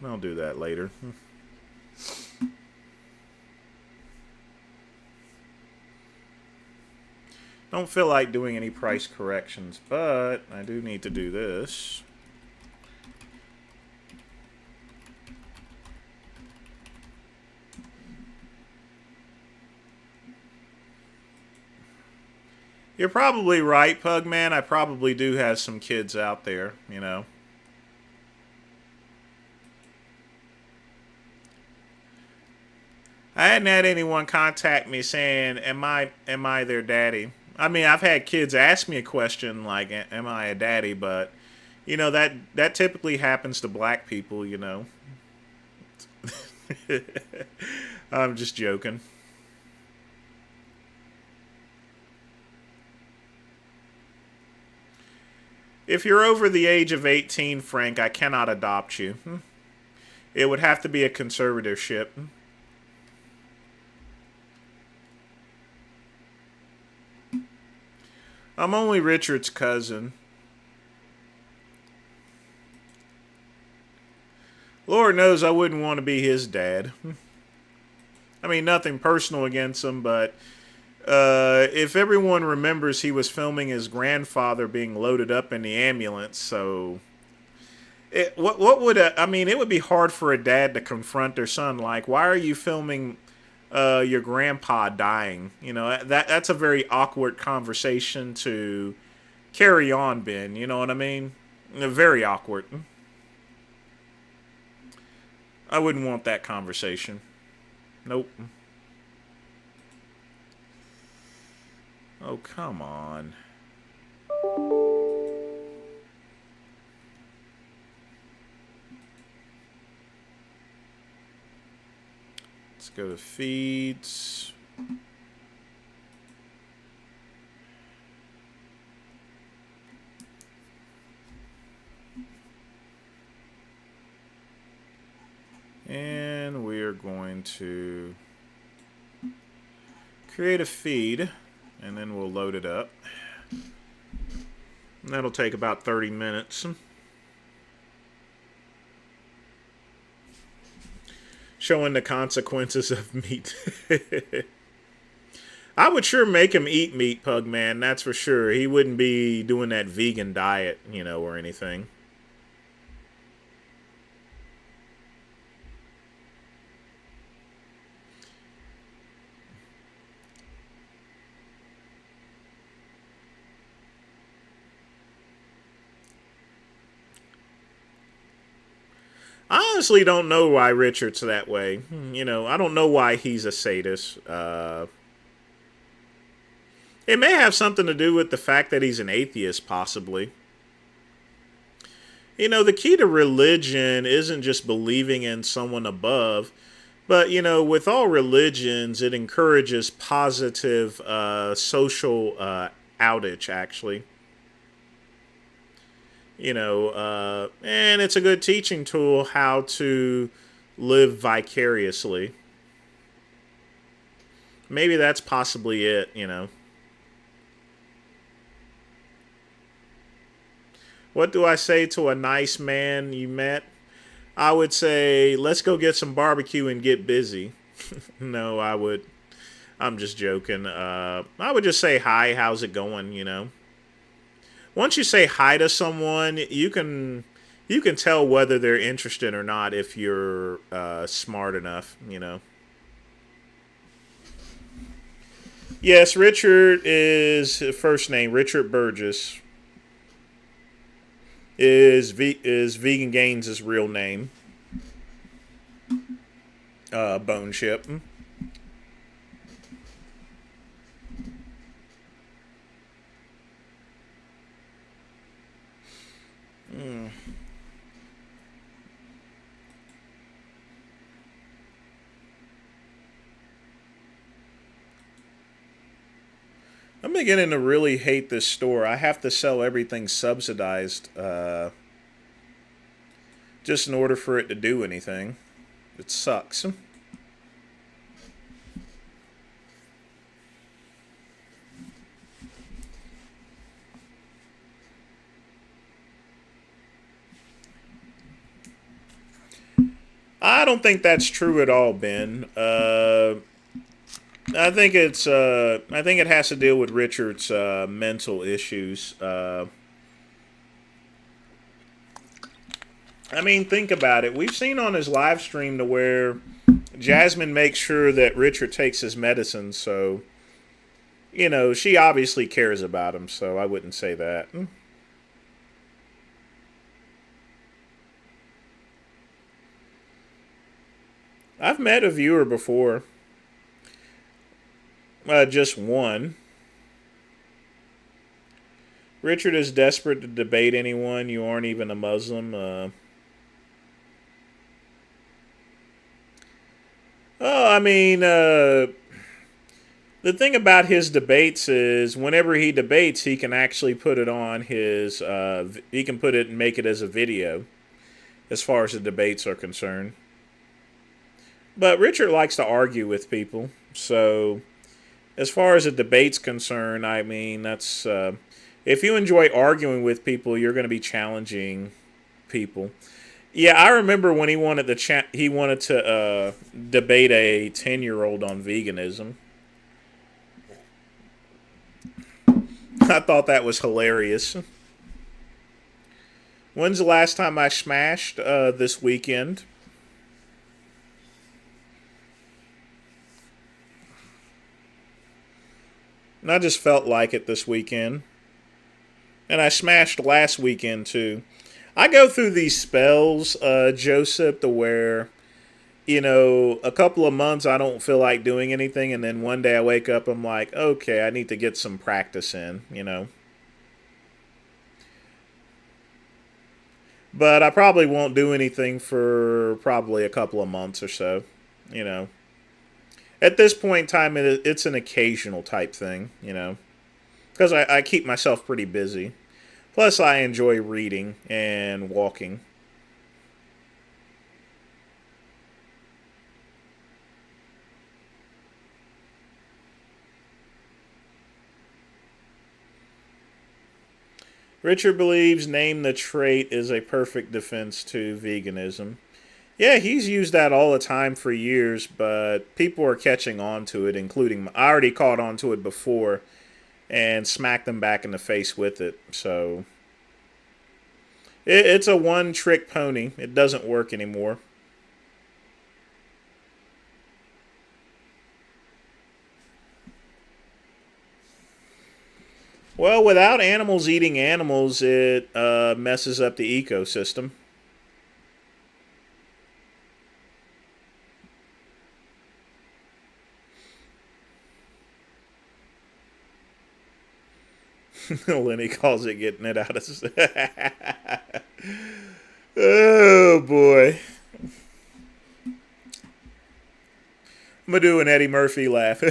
I'll do that later. Don't feel like doing any price corrections, but I do need to do this. You're probably right, Pugman. I probably do have some kids out there, you know. I hadn't had anyone contact me saying, am I their daddy? I mean, I've had kids ask me a question like, am I a daddy? But, you know, that typically happens to black people, you know. I'm just joking. If you're over the age of 18, Frank, I cannot adopt you. It would have to be a conservatorship. I'm only Richard's cousin. Lord knows I wouldn't want to be his dad. I mean, nothing personal against him, but if everyone remembers, he was filming his grandfather being loaded up in the ambulance, so what would I mean, it would be hard for a dad to confront their son like, why are you filming your grandpa dying? You know, that's a very awkward conversation to carry on, Ben. You know what I mean? Very awkward. I wouldn't want that conversation. Nope. Oh, come on. Let's go to feeds. And we are going to create a feed, and then we'll load it up. And that'll take about 30 minutes. Showing the consequences of meat. I would sure make him eat meat, Pugman, that's for sure. He wouldn't be doing that vegan diet, you know, or anything. I honestly don't know why Richard's that way. You know, I don't know why he's a sadist. It may have something to do with the fact that he's an atheist, possibly. You know, the key to religion isn't just believing in someone above, but, you know, with all religions, it encourages positive social outage, actually. And it's a good teaching tool how to live vicariously. Maybe that's possibly it. What do I say to a nice man you met? I would say, let's go get some barbecue and get busy. No, I would. I'm just joking. I would just say hi. How's it going? Once you say hi to someone, you can tell whether they're interested or not if you're smart enough. Yes, Richard is first name. Richard Burgess is Vegan Gaines' real name. Bone Ship. I'm beginning to really hate this store. I have to sell everything subsidized just in order for it to do anything. It sucks. I don't think that's true at all, Ben. I think it has to deal with Richard's mental issues. I mean, think about it. We've seen on his live stream to where Jasmine makes sure that Richard takes his medicine, so she obviously cares about him. So I wouldn't say that. I've met a viewer before, just one. Richard is desperate to debate anyone. You aren't even a Muslim. I mean, the thing about his debates is whenever he debates, he can actually put it on his. He can put it and make it as a video, as far as the debates are concerned. But Richard likes to argue with people, so as far as a debate's concerned, I mean that's if you enjoy arguing with people, you're going to be challenging people. Yeah, I remember when he wanted to debate a 10-year-old on veganism. I thought that was hilarious. When's the last time I smashed? This weekend. And I just felt like it this weekend. And I smashed last weekend too. I go through these spells, Joseph, to where, a couple of months I don't feel like doing anything. And then one day I wake up, I'm like, okay, I need to get some practice in. But I probably won't do anything for probably a couple of months or so, you know. At this point in time, it's an occasional type thing. Because I keep myself pretty busy. Plus, I enjoy reading and walking. Richard believes name the trait is a perfect defense to veganism. Yeah, he's used that all the time for years, but people are catching on to it, including I already caught on to it before and smacked them back in the face with it. So it's a one trick pony. It doesn't work anymore. Well, without animals eating animals, it messes up the ecosystem. Lenny calls it getting it out of. Oh boy. I'm gonna do an Eddie Murphy laugh.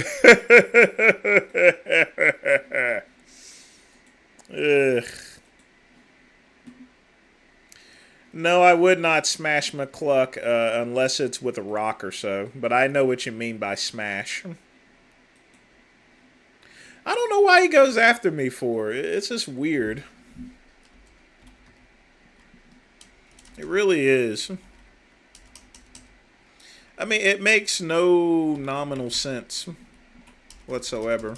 Ugh. No, I would not smash McCluck unless it's with a rock or so. But I know what you mean by smash. I don't know why he goes after me for. It's just weird. It really is. I mean, it makes no nominal sense whatsoever.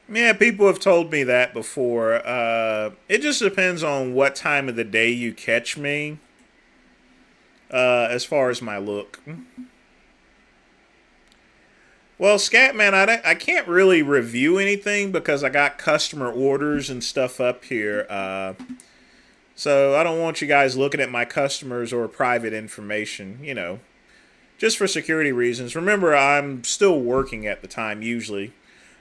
Yeah, people have told me that before. It just depends on what time of the day you catch me, as far as my look. Well, Scatman, I can't really review anything because I got customer orders and stuff up here. So I don't want you guys looking at my customers or private information, just for security reasons. Remember, I'm still working at the time usually.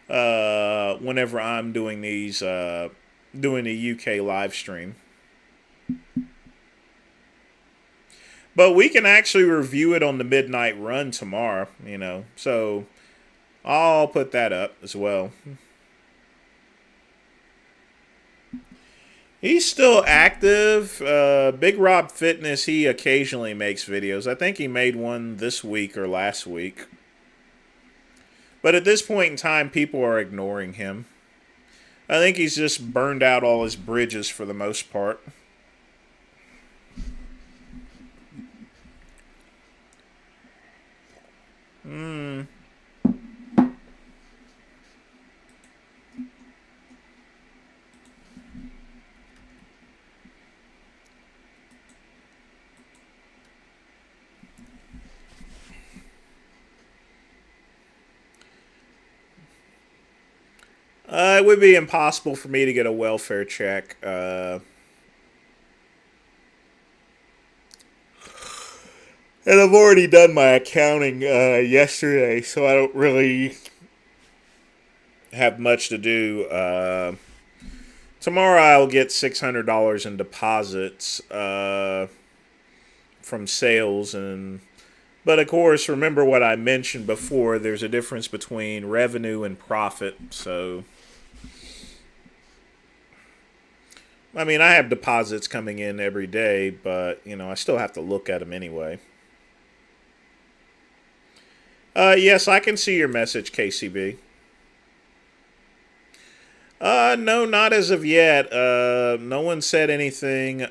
Whenever I'm doing doing the UK live stream. But we can actually review it on the midnight run tomorrow, So I'll put that up as well. He's still active. Big Rob Fitness, he occasionally makes videos. I think he made one this week or last week. But at this point in time, people are ignoring him. I think he's just burned out all his bridges for the most part. It would be impossible for me to get a welfare check. And I've already done my accounting yesterday, so I don't really have much to do. Tomorrow I'll get $600 in deposits from sales, but of course, remember what I mentioned before. There's a difference between revenue and profit. So, I mean, I have deposits coming in every day, but I still have to look at them anyway. Yes, I can see your message, KCB. No, not as of yet. No one said anything.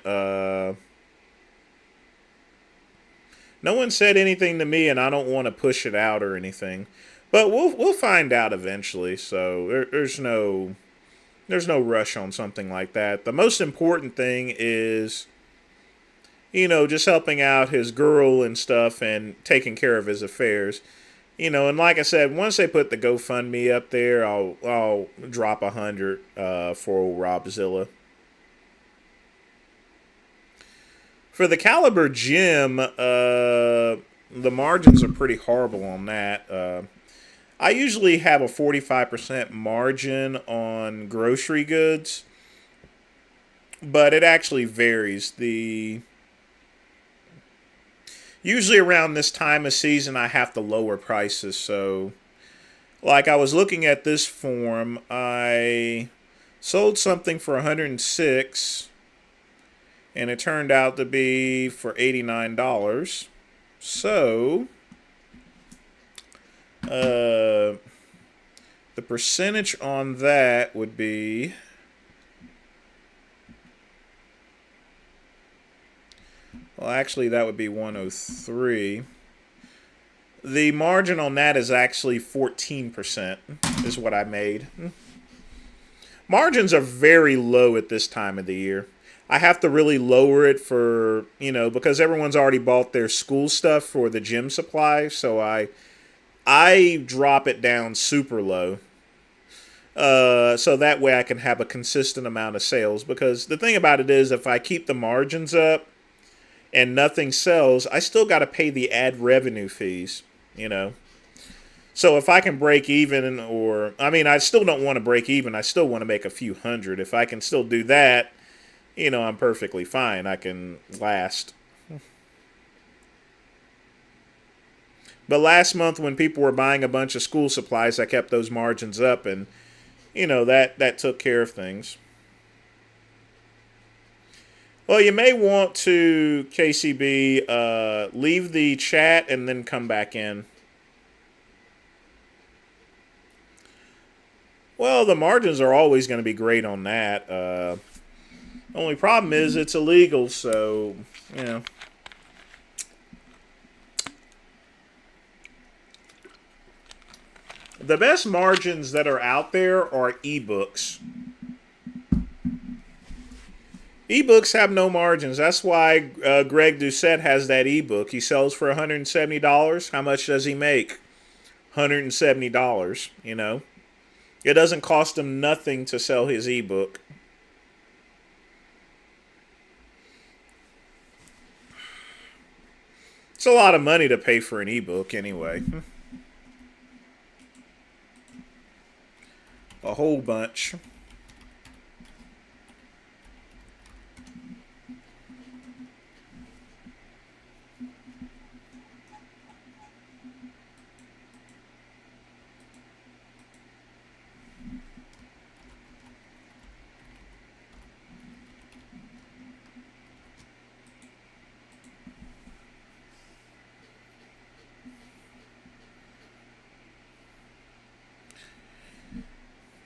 No one said anything to me, and I don't want to push it out or anything. But we'll find out eventually. So there's no rush on something like that. The most important thing is, just helping out his girl and stuff and taking care of his affairs. And like I said, once they put the GoFundMe up there, I'll drop 100 for old Robzilla. For the Caliber Gym, the margins are pretty horrible on that. I usually have a 45% margin on grocery goods, but it actually varies. Usually around this time of season, I have to lower prices. So, like I was looking at this form, I sold something for 106, and it turned out to be for $89. So, the percentage on that would be Well, actually, that would be 103. The margin on that is actually 14%, is what I made. Margins are very low at this time of the year. I have to really lower it for, because everyone's already bought their school stuff for the gym supply, so I drop it down super low. So that way I can have a consistent amount of sales. Because the thing about it is, if I keep the margins up and nothing sells, I still got to pay the ad revenue fees, So if I can break even, I still don't want to break even. I still want to make a few hundred. If I can still do that, I'm perfectly fine. I can last. But last month when people were buying a bunch of school supplies, I kept those margins up, and that took care of things. Well, you may want to, KCB, leave the chat and then come back in. Well, the margins are always going to be great on that. Only problem is it's illegal, so, The best margins that are out there are ebooks. Ebooks have no margins. That's why Greg Doucette has that ebook. He sells for $170. How much does he make? $170, It doesn't cost him nothing to sell his ebook. It's a lot of money to pay for an ebook anyway. A whole bunch.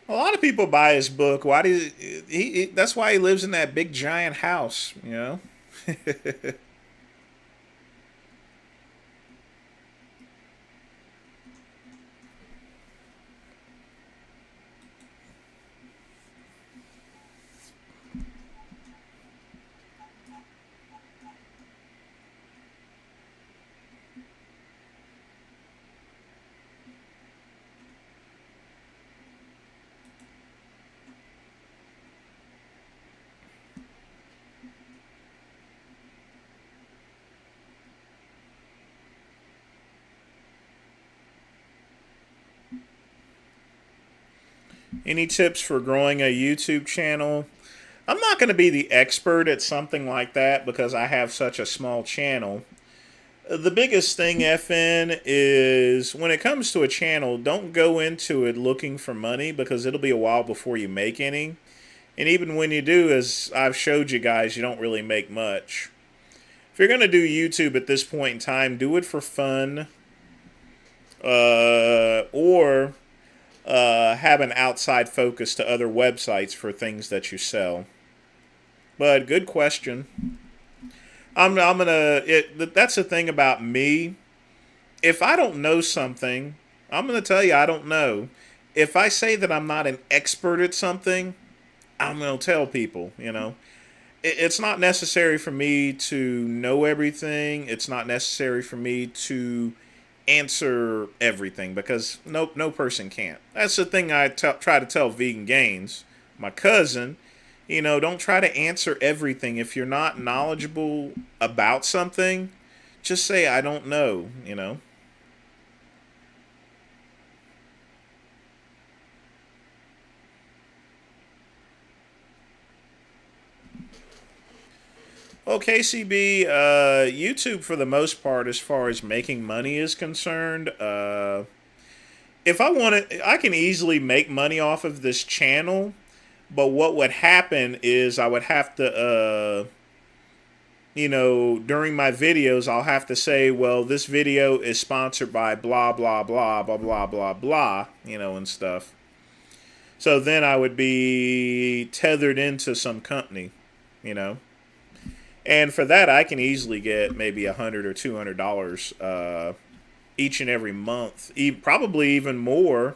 A lot of people buy his book. Why do he? That's why he lives in that big giant house. Any tips for growing a YouTube channel? I'm not going to be the expert at something like that because I have such a small channel. The biggest thing, FN, is when it comes to a channel, don't go into it looking for money because it'll be a while before you make any. And even when you do, as I've showed you guys, you don't really make much. If you're going to do YouTube at this point in time, do it for fun. Or have an outside focus to other websites for things that you sell. But good question. That's the thing about me. If I don't know something, I'm gonna tell you I don't know. If I say that I'm not an expert at something, I'm gonna tell people. It's not necessary for me to know everything. It's not necessary for me to answer everything because no person can. That's the thing I try to tell Vegan Gains, my cousin. Don't try to answer everything. If you're not knowledgeable about something, just say I don't know. Well, KCB, YouTube for the most part, as far as making money is concerned, if I want to, I can easily make money off of this channel. But what would happen is I would have to, during my videos, I'll have to say, well, this video is sponsored by blah, blah, blah, blah, blah, blah, blah, and stuff. So then I would be tethered into some company, And for that, I can easily get maybe $100 or $200 each and every month, probably even more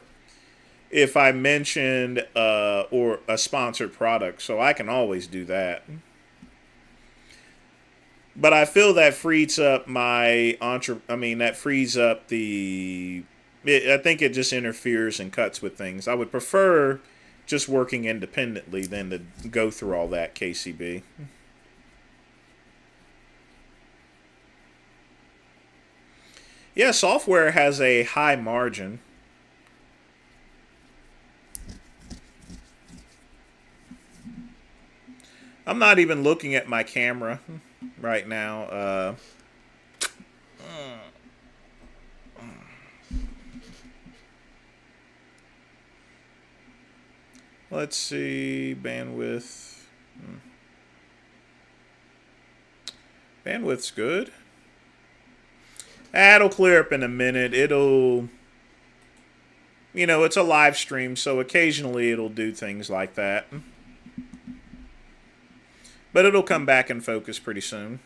if I mentioned or a sponsored product. So I can always do that. But I feel that frees up that frees up I think it just interferes and cuts with things. I would prefer just working independently than to go through all that, KCB. Yeah, software has a high margin. I'm not even looking at my camera right now. Let's see, bandwidth. Bandwidth's good. It'll clear up in a minute. It's a live stream, so occasionally it'll do things like that. But it'll come back in focus pretty soon.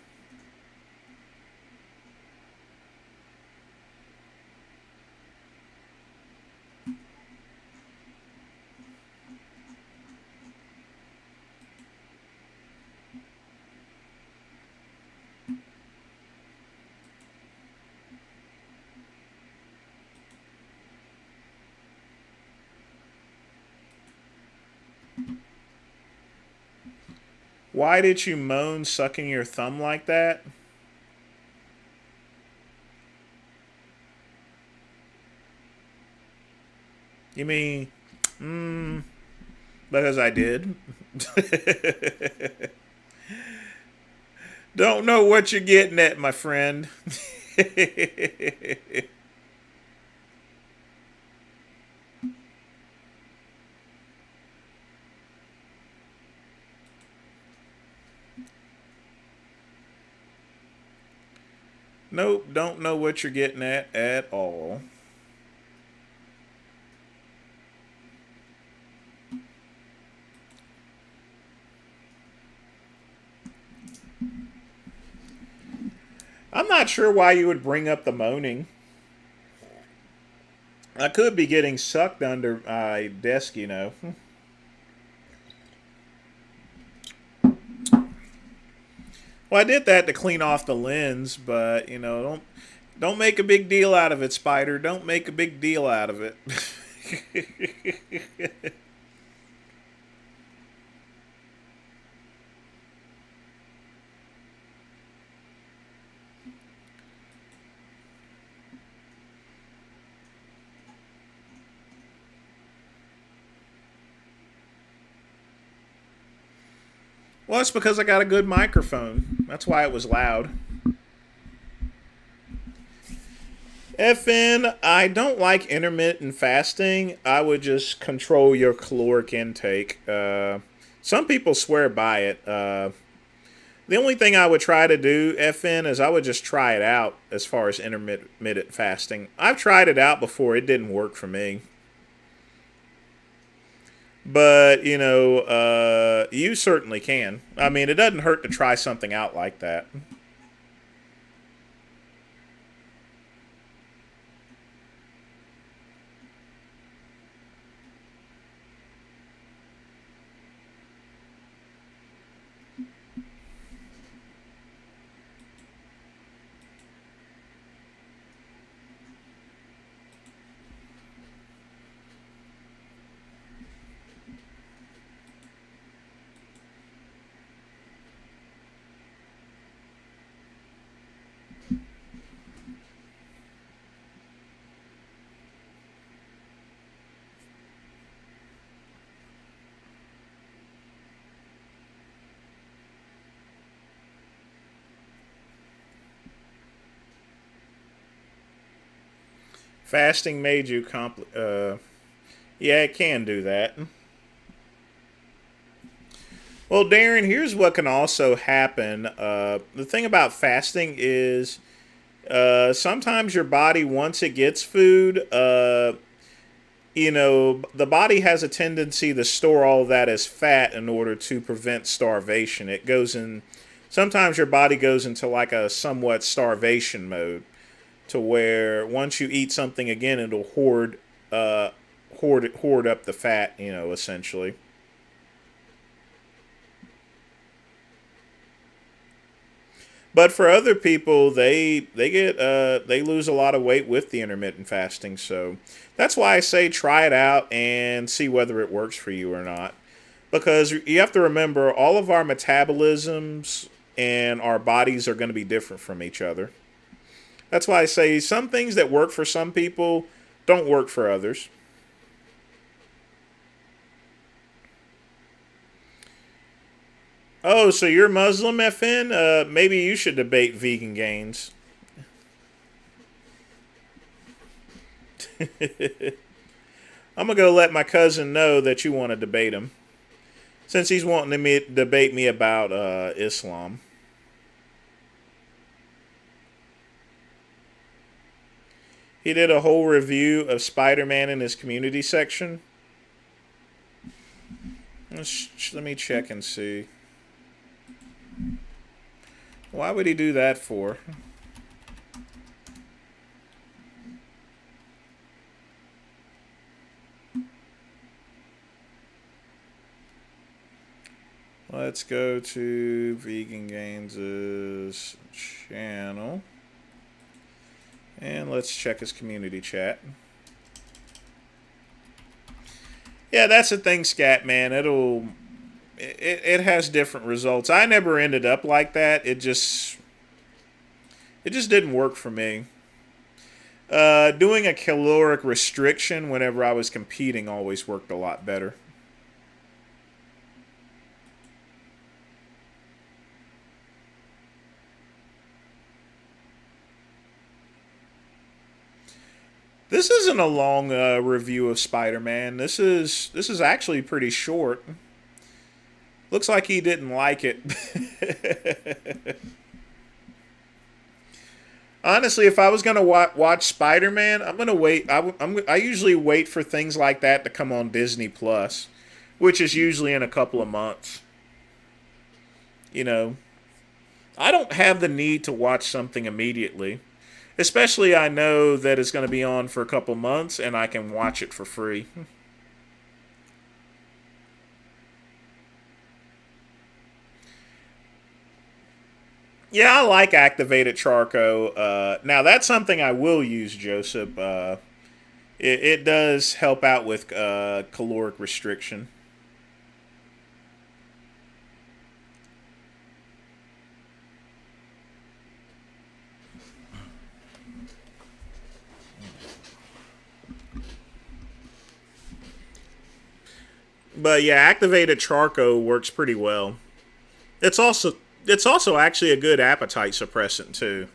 Why did you moan sucking your thumb like that? You mean, because I did? Don't know what you're getting at, my friend. Nope, don't know what you're getting at all. I'm not sure why you would bring up the moaning. I could be getting sucked under my desk. Well, I did that to clean off the lens, but don't make a big deal out of it, Spider. Don't make a big deal out of it. Well, it's because I got a good microphone. That's why it was loud. FN, I don't like intermittent fasting. I would just control your caloric intake. Some people swear by it. The only thing I would try to do, FN, is I would just try it out as far as intermittent fasting. I've tried it out before. It didn't work for me. But, you certainly can. I mean, it doesn't hurt to try something out like that. Fasting made you yeah, it can do that. Well, Darren, here's what can also happen. The thing about fasting is sometimes your body, once it gets food, the body has a tendency to store all of that as fat in order to prevent starvation. It goes in sometimes your body goes into like a somewhat starvation mode, to where once you eat something again, it'll hoard up the fat, essentially. But for other people, they lose a lot of weight with the intermittent fasting. So that's why I say try it out and see whether it works for you or not. Because you have to remember, all of our metabolisms and our bodies are going to be different from each other. That's why I say some things that work for some people don't work for others. Oh, so you're Muslim, FN? Maybe you should debate vegan gains. I'm gonna go let my cousin know that you want to debate him, since he's wanting to debate me about Islam. He did a whole review of Spider-Man in his community section. Let me check and see. Why would he do that for? Let's go to Vegan Gains' channel. And let's check his community chat. Yeah, that's the thing, Scat Man. It has different results. I never ended up like that. It just didn't work for me. Doing a caloric restriction whenever I was competing always worked a lot better. This isn't a long review of Spider-Man. This is actually pretty short. Looks like he didn't like it. Honestly, if I was gonna watch Spider-Man, I'm gonna wait. I usually wait for things like that to come on Disney Plus, which is usually in a couple of months. You know, I don't have the need to watch something immediately. Especially, I know that it's going to be on for a couple months and I can watch it for free. Yeah, I like activated charcoal. Now, that's something I will use, Joseph. It does help out with caloric restriction. But yeah, activated charcoal works pretty well. It's also it's also actually a good appetite suppressant too.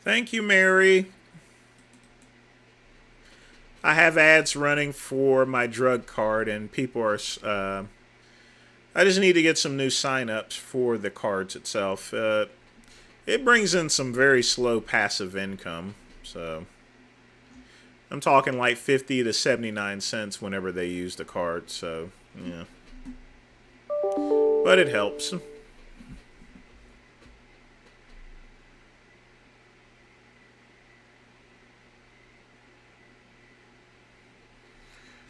Thank you, Mary. I have ads running for my drug card, and people are. I just need to get some new signups for the cards itself. It brings in some very slow passive income, so I'm talking like 50 to 79 cents whenever they use the card. So yeah, but it helps.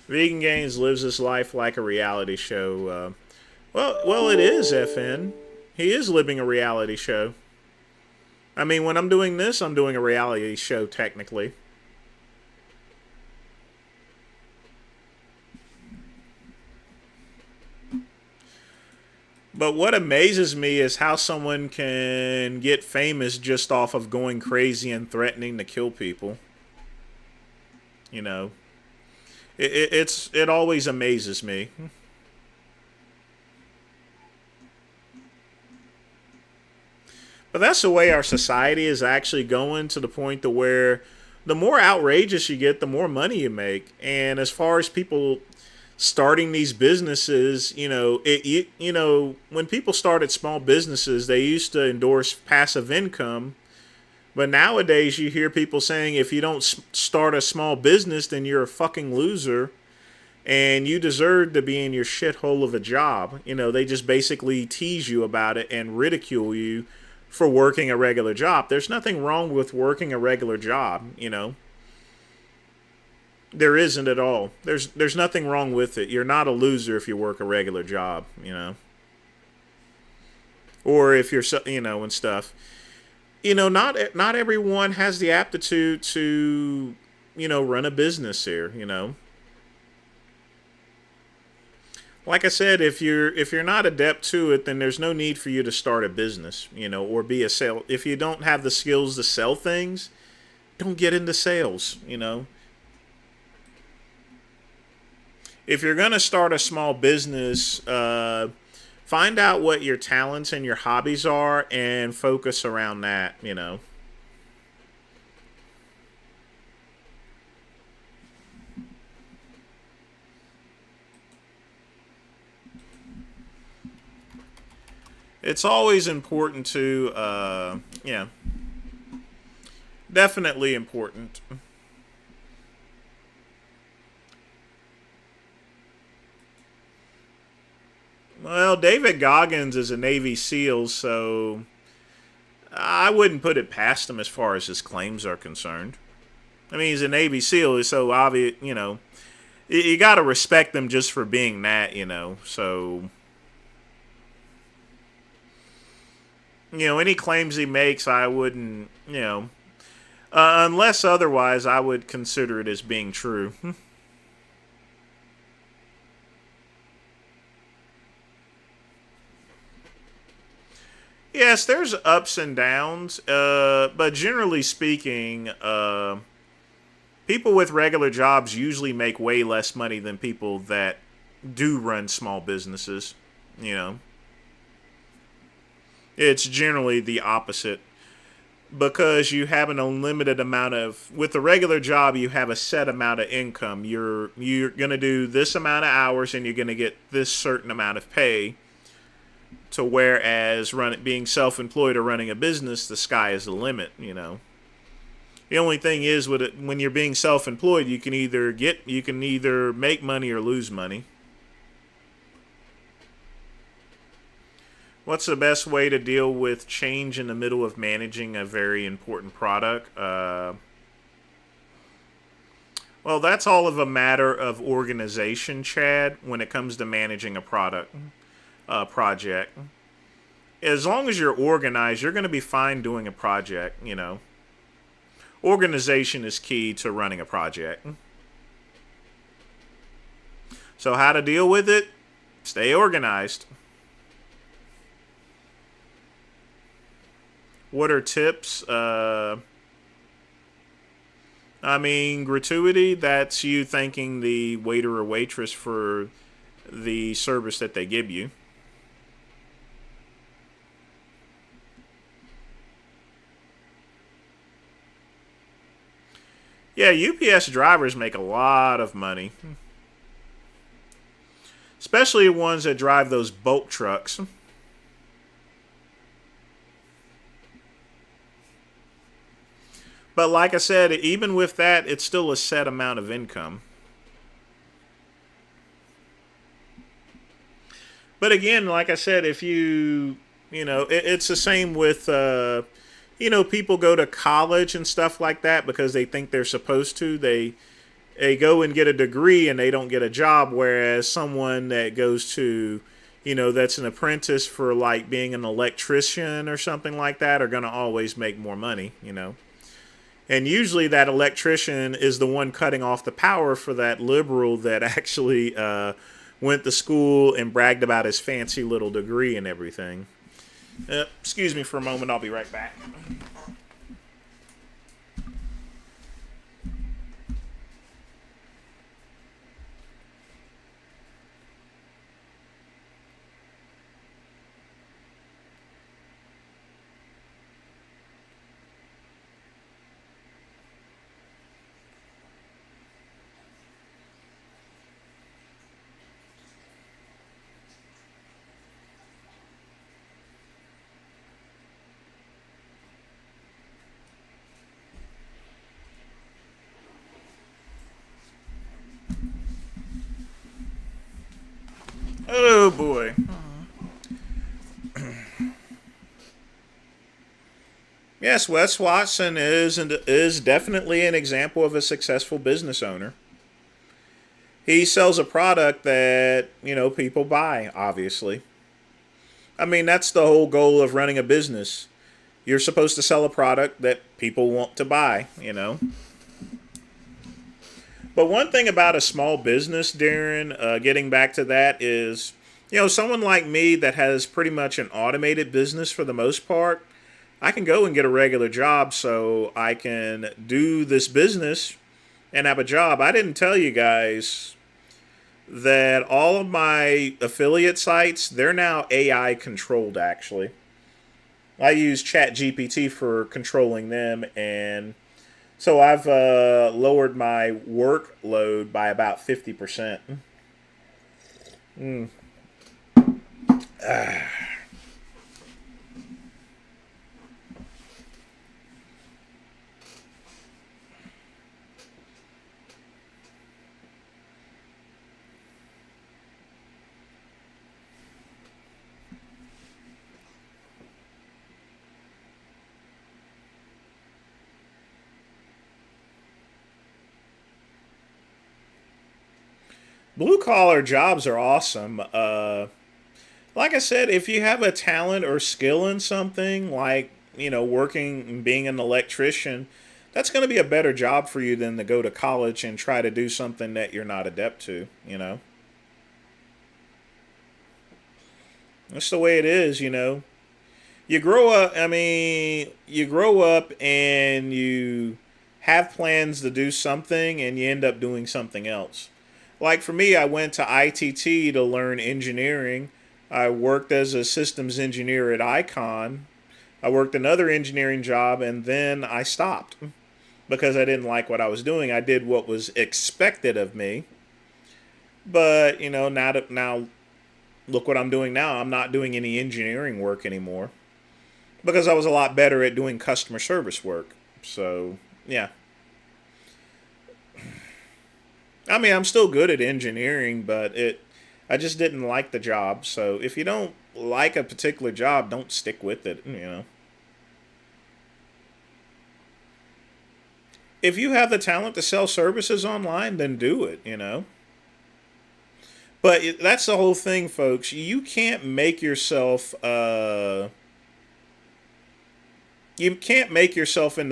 Vegan Gains lives his life like a reality show. Well, it is, FN. He is living a reality show. I mean, when I'm doing this, I'm doing a reality show, technically. But what amazes me is how someone can get famous just off of going crazy and threatening to kill people. You know, it always amazes me. But that's the way our society is actually going, to the point to where the more outrageous you get, the more money you make. And as far as people starting these businesses, when people started small businesses, they used to endorse passive income, But nowadays, you hear people saying if you don't start a small business, then you're a fucking loser and you deserve to be in your shithole of a job. You know, they just basically tease you about it and ridicule you for working a regular job. There's nothing wrong with working a regular job, you know. There isn't at all. There's nothing wrong with it. You're not a loser if you work a regular job, you know. Or if you're, you know, and stuff. You know, not everyone has the aptitude to, you know, run a business here, you know. Like I said, if you're not adept to it, then there's no need for you to start a business, you know, or be a sale. If you don't have the skills to sell things, don't get into sales, you know. If you're gonna start a small business, find out what your talents and your hobbies are and focus around that, you know. It's always important to, yeah, definitely important. Well, David Goggins is a Navy SEAL, so I wouldn't put it past him as far as his claims are concerned. I mean, he's a Navy SEAL, so obvious, you know, you got to respect him just for being that, you know. So, you know, any claims he makes, I wouldn't, you know, unless otherwise, I would consider it as being true. Yes, there's ups and downs, but generally speaking, people with regular jobs usually make way less money than people that do run small businesses. You know, it's generally the opposite because you have an unlimited amount of with a regular job you have a set amount of income. You're going to do this amount of hours and you're going to get this certain amount of pay. To whereas being self-employed or running a business, the sky is the limit. You know, the only thing is with it, when you're being self-employed, you can either make money or lose money. What's the best way to deal with change in the middle of managing a very important product? Well, that's all of a matter of organization, Chad, when it comes to managing a project. As long as you're organized, you're going to be fine doing a project, you know. Organization is key to running a project. So how to deal with it? Stay organized. What are tips? I mean, gratuity, that's you thanking the waiter or waitress for the service that they give you. Yeah, UPS drivers make a lot of money, especially ones that drive those bulk trucks. But like I said, even with that, it's still a set amount of income. But again, like I said, if you know, it's the same with, you know, people go to college and stuff like that because they think they're supposed to. They go and get a degree and they don't get a job, whereas someone that goes to, you know, that's an apprentice for like being an electrician or something like that are going to always make more money, you know. And usually that electrician is the one cutting off the power for that liberal that actually went to school and bragged about his fancy little degree and everything. Excuse me for a moment. I'll be right back. Yes, Wes Watson is definitely an example of a successful business owner. He sells a product that, people buy, obviously. I mean, that's the whole goal of running a business. You're supposed to sell a product that people want to buy. But one thing about a small business, Darren, getting back to that, is, someone like me that has pretty much an automated business for the most part, I can go and get a regular job so I can do this business and have a job. I didn't tell you guys that all of my affiliate sites, they're now AI controlled, actually. I use ChatGPT for controlling them, and so I've lowered my workload by about 50%. Mm. Blue collar jobs are awesome. Like I said, if you have a talent or skill in something, like, working and being an electrician, that's going to be a better job for you than to go to college and try to do something that you're not adept to. That's the way it is. You grow up and you have plans to do something and you end up doing something else. Like for me, I went to ITT to learn engineering. I worked as a systems engineer at Icon. I worked another engineering job and then I stopped because I didn't like what I was doing. I did what was expected of me. But, now look what I'm doing now. I'm not doing any engineering work anymore because I was a lot better at doing customer service work. So, yeah. I mean, I'm still good at engineering, but I just didn't like the job. So, if you don't like a particular job, don't stick with it. If you have the talent to sell services online, then do it. But that's the whole thing, folks. You can't make yourself into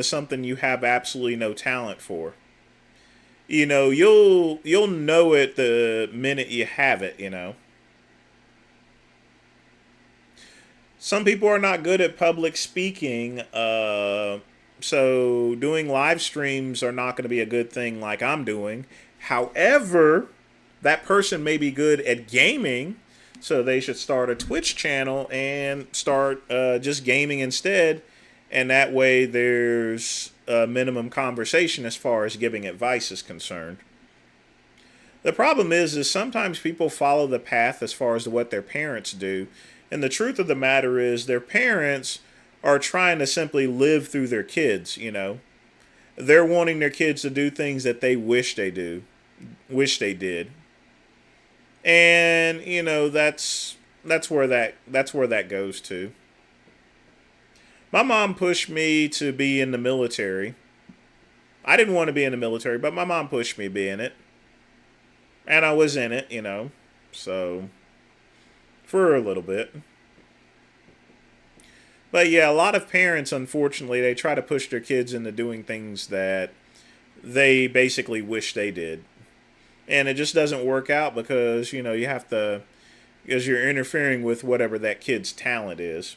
something you have absolutely no talent for. You'll know it the minute you have it. Some people are not good at public speaking, so doing live streams are not going to be a good thing like I'm doing. However, that person may be good at gaming, so they should start a Twitch channel and start just gaming instead, and that way there's a minimum conversation as far as giving advice is concerned. The problem is sometimes people follow the path as far as what their parents do, and the truth of the matter is their parents are trying to simply live through their kids. They're wanting their kids to do things that they wish they did. And that's where that goes to. My mom pushed me to be in the military. I didn't want to be in the military, but my mom pushed me to be in it. And I was in it. So, for a little bit. But yeah, a lot of parents, unfortunately, they try to push their kids into doing things that they basically wish they did. And it just doesn't work out because, you have to, because you're interfering with whatever that kid's talent is.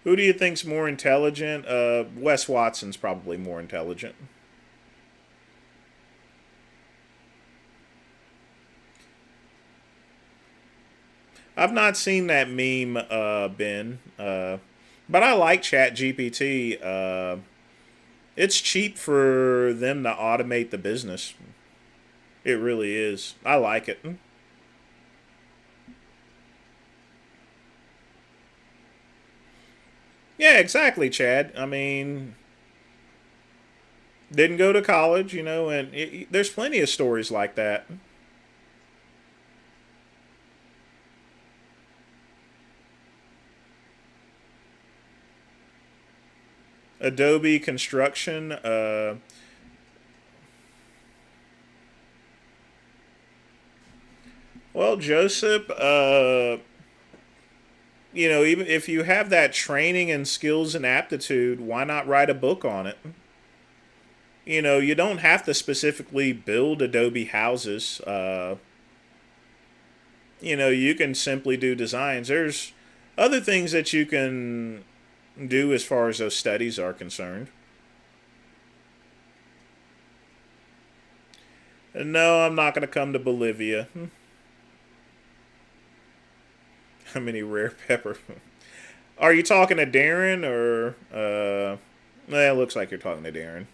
Who do you think's more intelligent? Wes Watson's probably more intelligent. I've not seen that meme, Ben, but I like ChatGPT. It's cheap for them to automate the business. It really is. I like it. Yeah, exactly, Chad. I mean, didn't go to college, and there's plenty of stories like that. Adobe construction. Well, Joseph, even if you have that training and skills and aptitude, why not write a book on it? You don't have to specifically build Adobe houses. You can simply do designs. There's other things that you can do as far as those studies are concerned. No, I'm not going to come to Bolivia. How many rare pepper? Are you talking to Darren or? It looks like you're talking to Darren.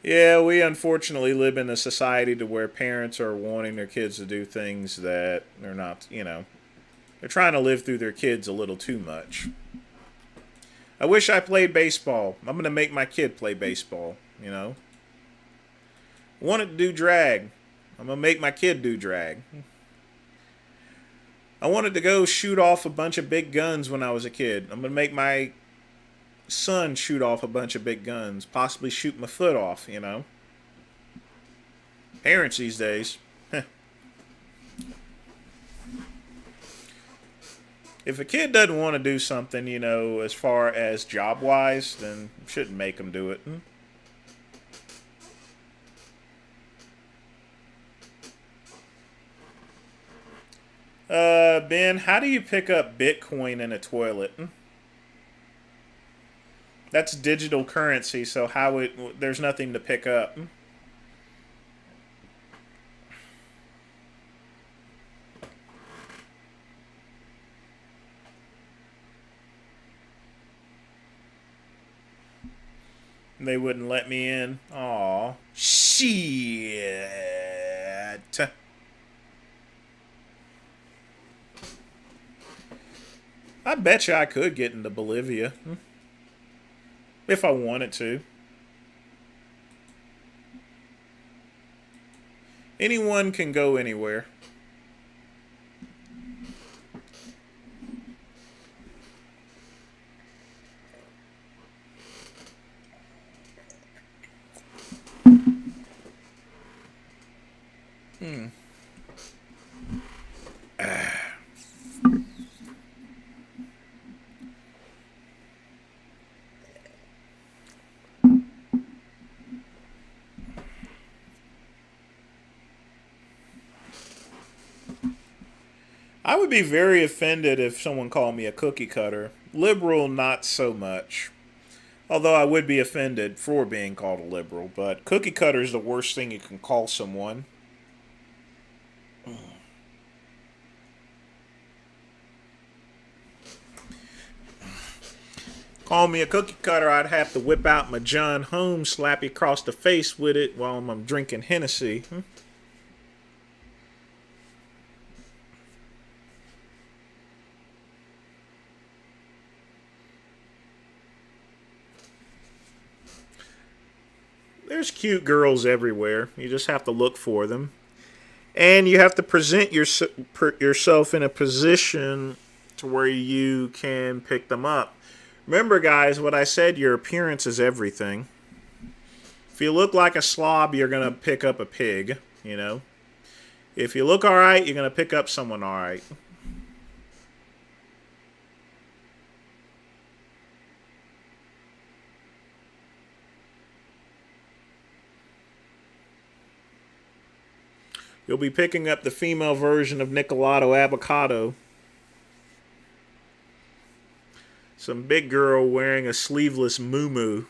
Yeah, we unfortunately live in a society to where parents are wanting their kids to do things that they're not, they're trying to live through their kids a little too much. I wish I played baseball. I'm going to make my kid play baseball. Wanted to do drag. I'm going to make my kid do drag. I wanted to go shoot off a bunch of big guns when I was a kid. I'm going to make my son shoot off a bunch of big guns, possibly shoot my foot off. Parents these days. If a kid doesn't want to do something, as far as job wise, then shouldn't make them do it. Ben, how do you pick up Bitcoin in a toilet? That's digital currency, so there's nothing to pick up. They wouldn't let me in. Aw. Shit. I bet you I could get into Bolivia. If I wanted to. Anyone can go anywhere. I would be very offended if someone called me a cookie cutter. Liberal, not so much. Although I would be offended for being called a liberal, but cookie cutter is the worst thing you can call someone. Call me a cookie cutter, I'd have to whip out my John Holmes, slap you across the face with it while I'm drinking Hennessy. There's cute girls everywhere. You just have to look for them. And you have to present yourself in a position to where you can pick them up. Remember, guys, what I said, your appearance is everything. If you look like a slob, you're going to pick up a pig. If you look alright, you're going to pick up someone alright. You'll be picking up the female version of Nicolado Avocado. Some big girl wearing a sleeveless muumuu.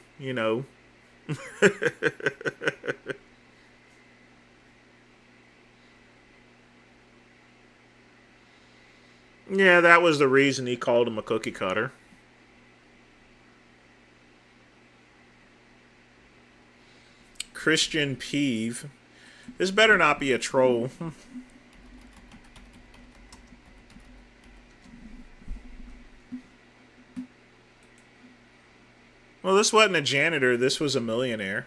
Yeah, that was the reason he called him a cookie cutter. Christian Peeve. This better not be a troll. Well, this wasn't a janitor. This was a millionaire.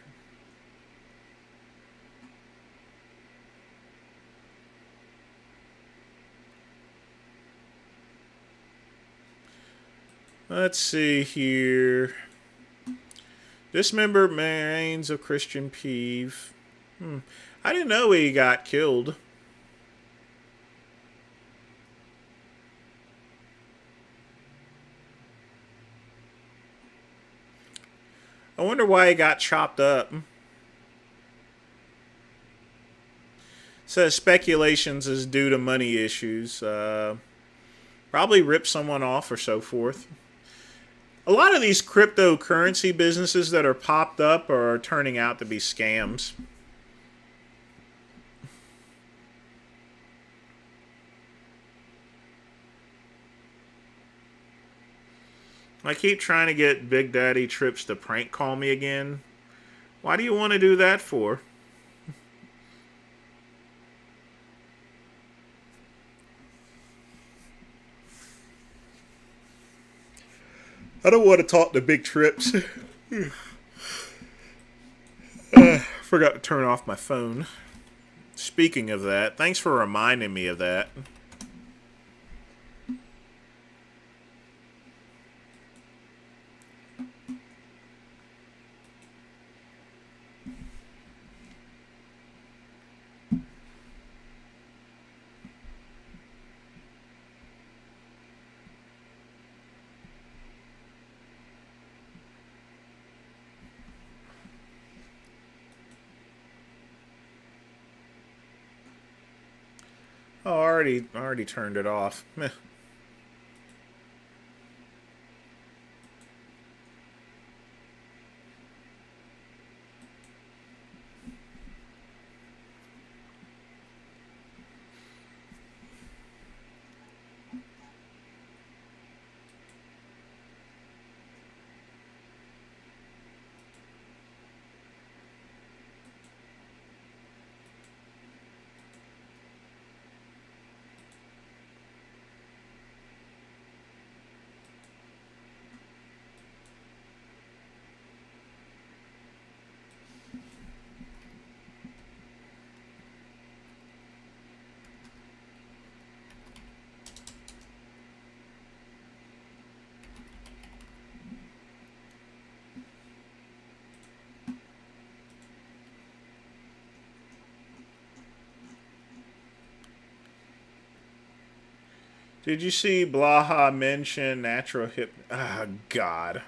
Let's see here. Dismembered remains of Christian Peeve. I didn't know he got killed. I wonder why he got chopped up. Says speculations is due to money issues. Probably ripped someone off or so forth. A lot of these cryptocurrency businesses that are popped up are turning out to be scams. I keep trying to get Big Daddy Trips to prank call me again. Why do you want to do that for? I don't want to talk to Big Trips. Forgot to turn off my phone. Speaking of that, thanks for reminding me of that. Oh, I already turned it off. Meh. Did you see Blaha mention natural hip? Ah, God.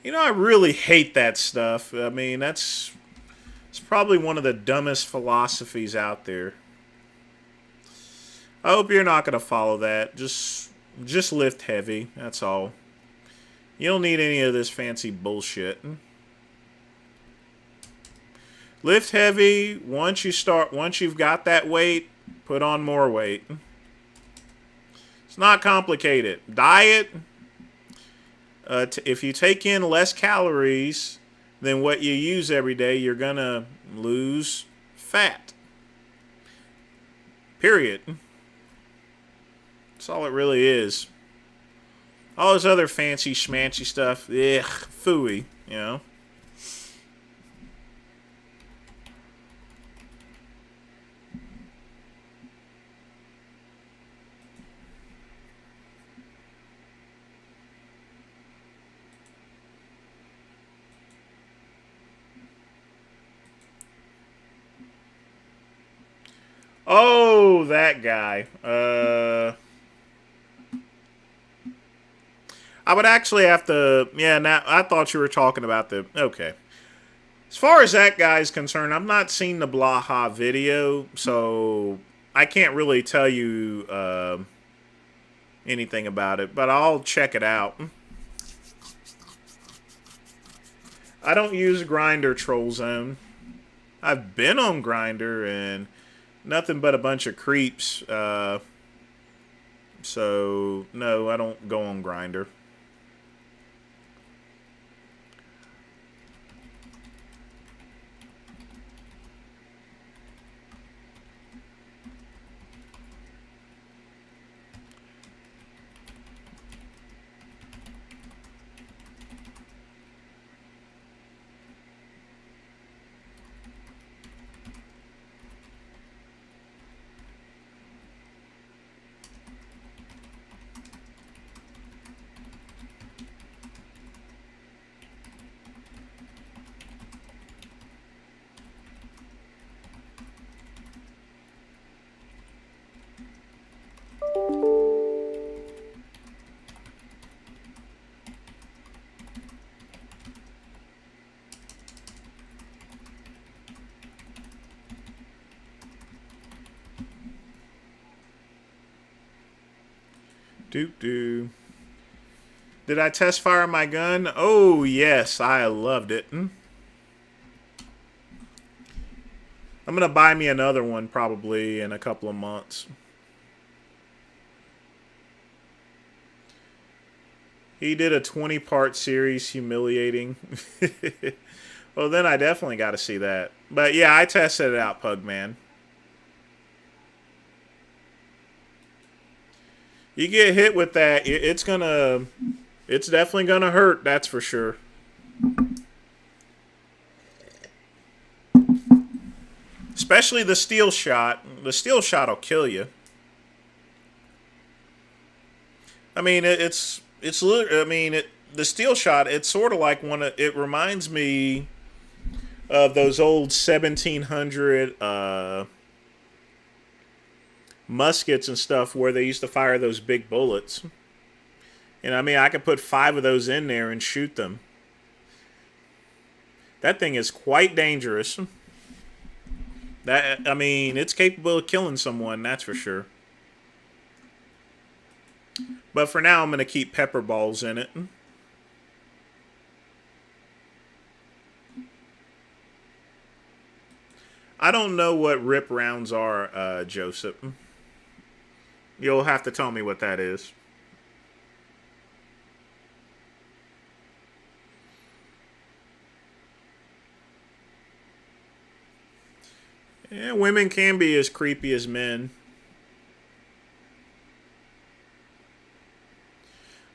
You know, I really hate that stuff. I mean, it's probably one of the dumbest philosophies out there. I hope you're not going to follow that. Just lift heavy. That's all. You don't need any of this fancy bullshit. Lift heavy. Once you've got that weight, put on more weight. It's not complicated. Diet. If you take in less calories than what you use every day, you're gonna lose fat. Period. That's all it really is. All this other fancy schmancy stuff, ugh, phooey, you know. Oh, that guy. I would actually have to. Yeah, now I thought you were talking about the. Okay. As far as that guy's concerned, I've not seen the Blaha video, so I can't really tell you anything about it, but I'll check it out. I don't use Grindr Troll Zone. I've been on Grindr and nothing but a bunch of creeps. So, no, I don't go on Grindr. Doop doo. Did I test fire my gun? Oh, yes, I loved it. I'm going to buy me another one probably in a couple of months. He did a 20-part series, humiliating. Well, then I definitely got to see that. But yeah, I tested it out, Pugman. You get hit with that, it's definitely gonna hurt. That's for sure. Especially the steel shot. The steel shot will kill you. I mean, the steel shot. It's sort of like one of. It reminds me of those old 1700 muskets and stuff where they used to fire those big bullets. And I mean, I could put 5 of those in there and shoot them. That thing is quite dangerous. It's capable of killing someone, that's for sure. But for now, I'm going to keep pepper balls in it. I don't know what rip rounds are, Joseph. You'll have to tell me what that is. Yeah, women can be as creepy as men.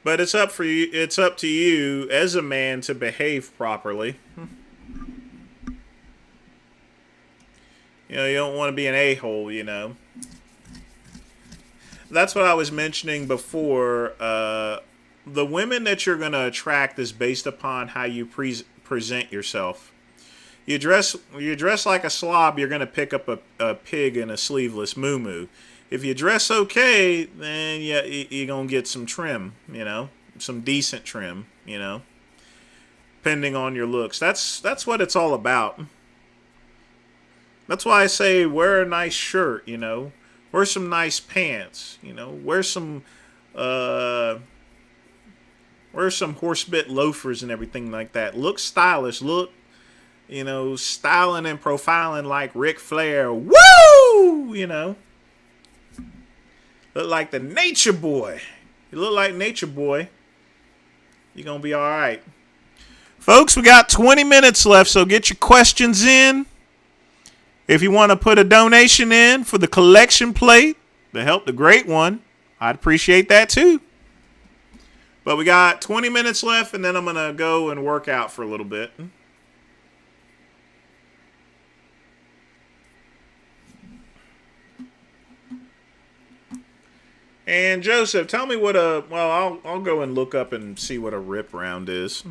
But it's up to you as a man to behave properly. You know, you don't want to be an a-hole, you know. That's what I was mentioning before. The women that you're going to attract is based upon how you present yourself. You dress like a slob, you're going to pick up a pig in a sleeveless muumuu. If you dress okay, then you're going to get some trim, you know, some decent trim, you know, depending on your looks. That's what it's all about. That's why I say wear a nice shirt, you know, wear some nice pants, you know, wear some horsebit loafers and everything like that. Look stylish, look, you know, styling and profiling like Ric Flair. Woo! You know. Look like the Nature Boy. You look like Nature Boy. You're going to be all right. Folks, we got 20 minutes left, so get your questions in. If you want to put a donation in for the collection plate to help the great one, I'd appreciate that too. But we got 20 minutes left, and then I'm going to go and work out for a little bit. And Joseph, tell me what I'll go and look up and see what a rip round is.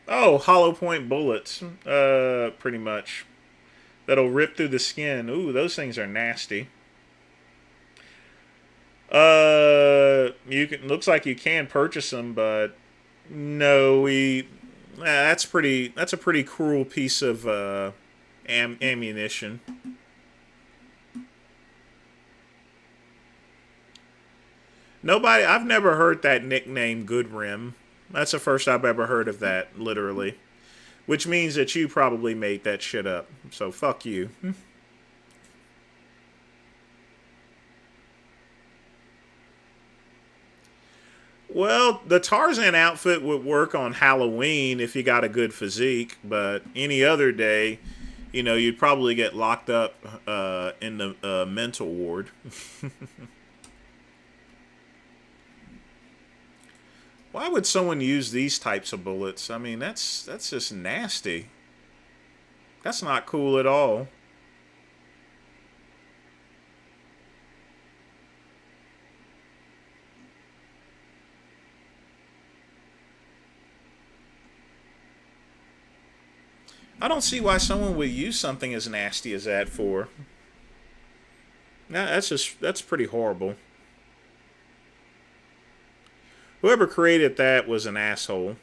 Oh, hollow point bullets. Pretty much. That'll rip through the skin. Ooh, those things are nasty. Looks like you can purchase them, but no, that's a pretty cruel piece of ammunition. I've never heard that nickname Good Rim. That's the first I've ever heard of that, literally. Which means that you probably made that shit up. So fuck you. Well, the Tarzan outfit would work on Halloween if you got a good physique, but any other day, you know, you'd probably get locked up in the mental ward. Why would someone use these types of bullets? I mean, that's just nasty. That's not cool at all. I don't see why someone would use something as nasty as that for. That's pretty horrible. Whoever created that was an asshole.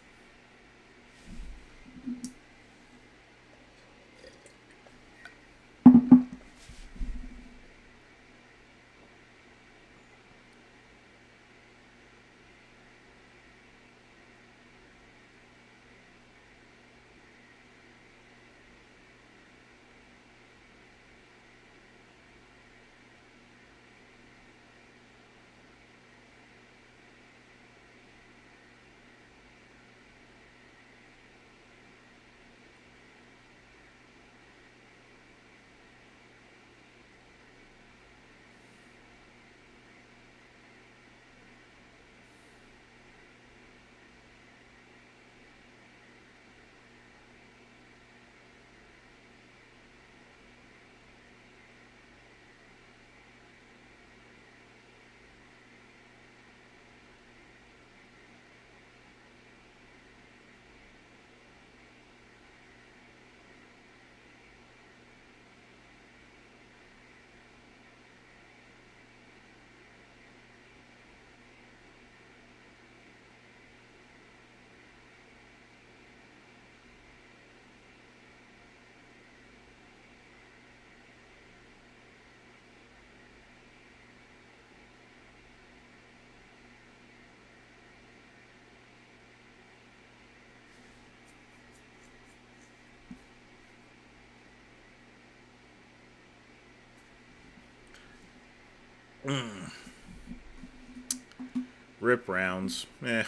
Rip rounds. Eh.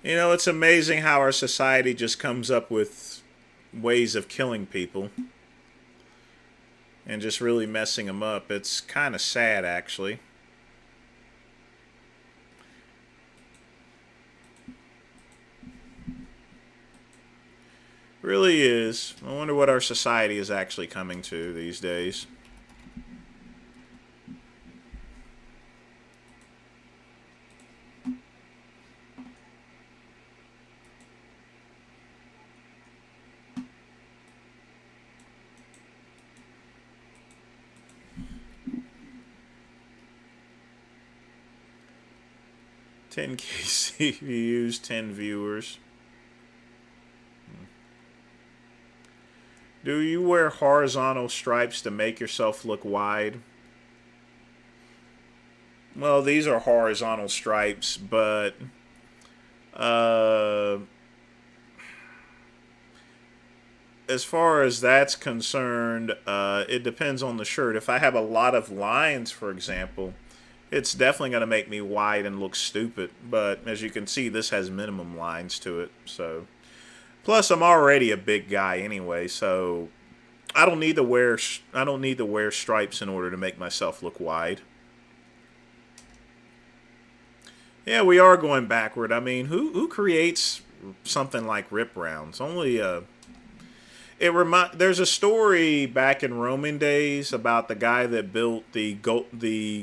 You know, it's amazing how our society just comes up with ways of killing people and just really messing them up. It's kind of sad, actually. Really is. I wonder what our society is actually coming to these days. Ten KCVUs, 10 viewers. Do you wear horizontal stripes to make yourself look wide? Well, these are horizontal stripes, but uh, as far as that's concerned, it depends on the shirt. If I have a lot of lines, for example, it's definitely going to make me wide and look stupid. But as you can see, this has minimum lines to it. So, plus I'm already a big guy anyway, so I don't need to wear stripes in order to make myself look wide. Yeah, we are going backward. I mean, who creates something like rip rounds? Only there's a story back in Roman days about the guy that built the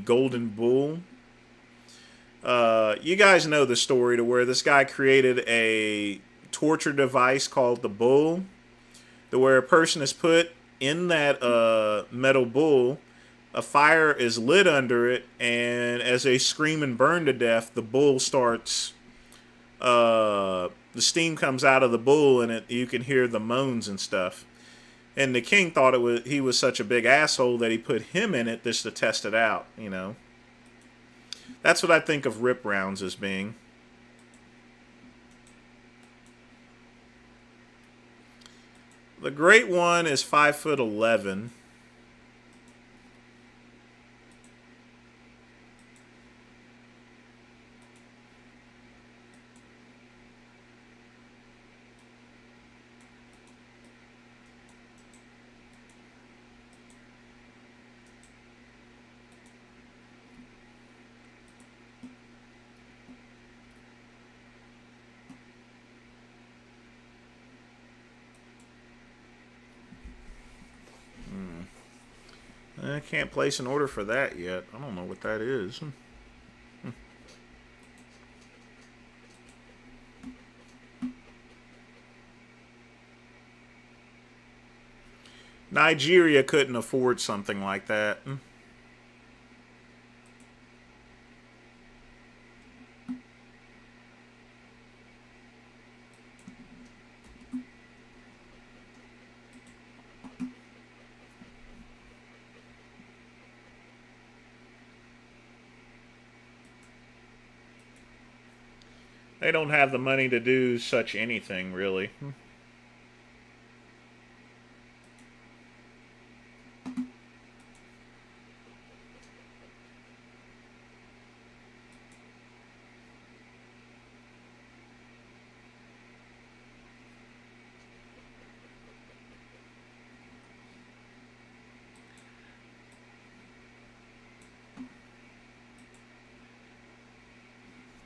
golden bull. You guys know the story to where this guy created a torture device called the bull, to where a person is put in that metal bull, a fire is lit under it, and as they scream and burn to death, the bull starts. The steam comes out of the bull, and you can hear the moans and stuff. And the king thought he was such a big asshole that he put him in it just to test it out. You know, that's what I think of rip rounds as being. The great one is 5'11". I can't place an order for that yet. I don't know what that is. Nigeria couldn't afford something like that. They don't have the money to do such anything, really.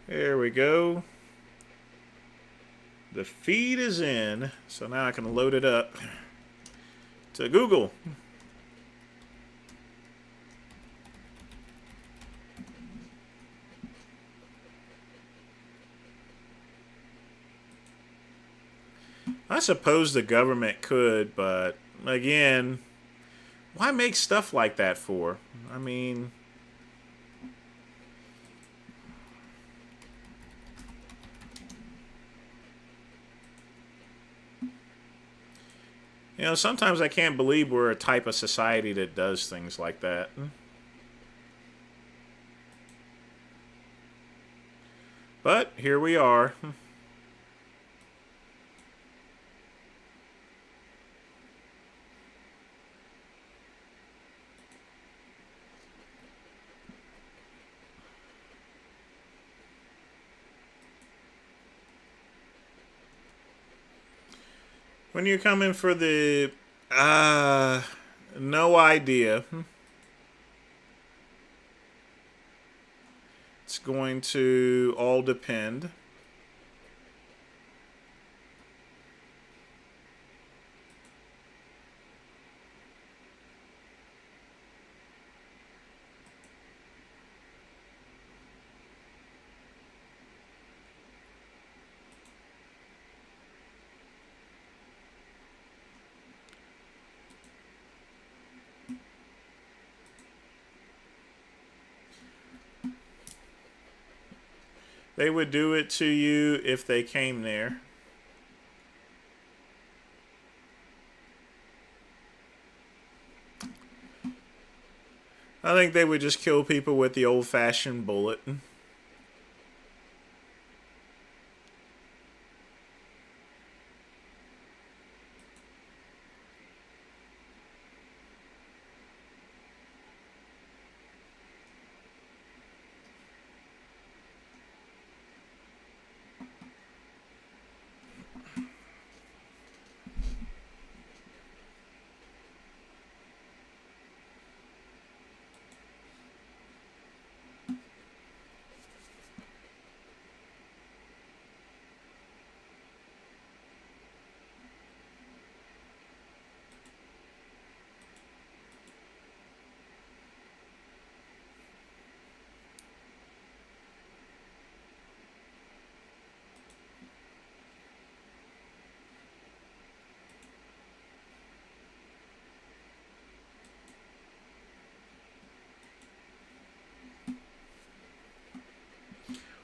There we go. The feed is in, so now I can load it up to Google. I suppose the government could, but again, why make stuff like that for? I mean, you know, sometimes I can't believe we're a type of society that does things like that. But here we are. When you're coming for the... no idea. It's going to all depend. They would do it to you if they came there. I think they would just kill people with the old-fashioned bullet.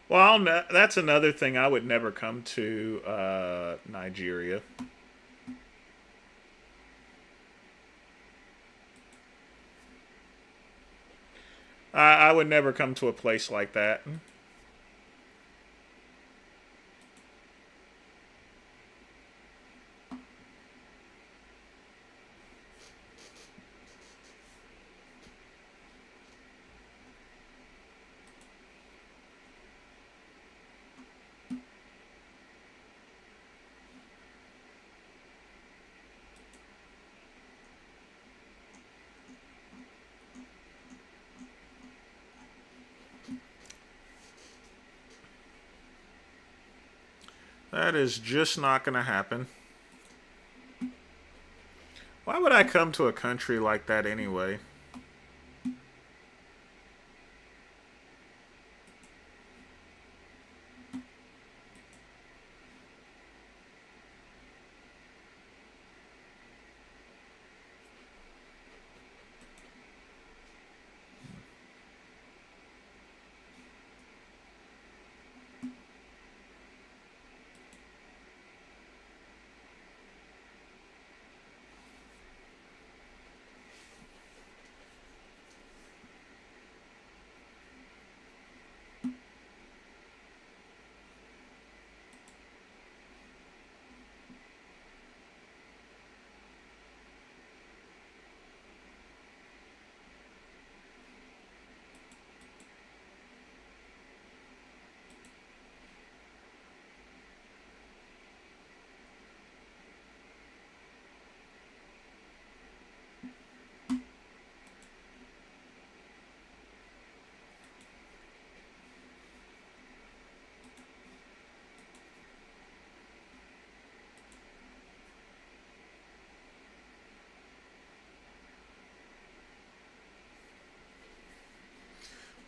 Well, that's another thing. I would never come to Nigeria. I would never come to a place like that. That is just not going to happen. Why would I come to a country like that anyway?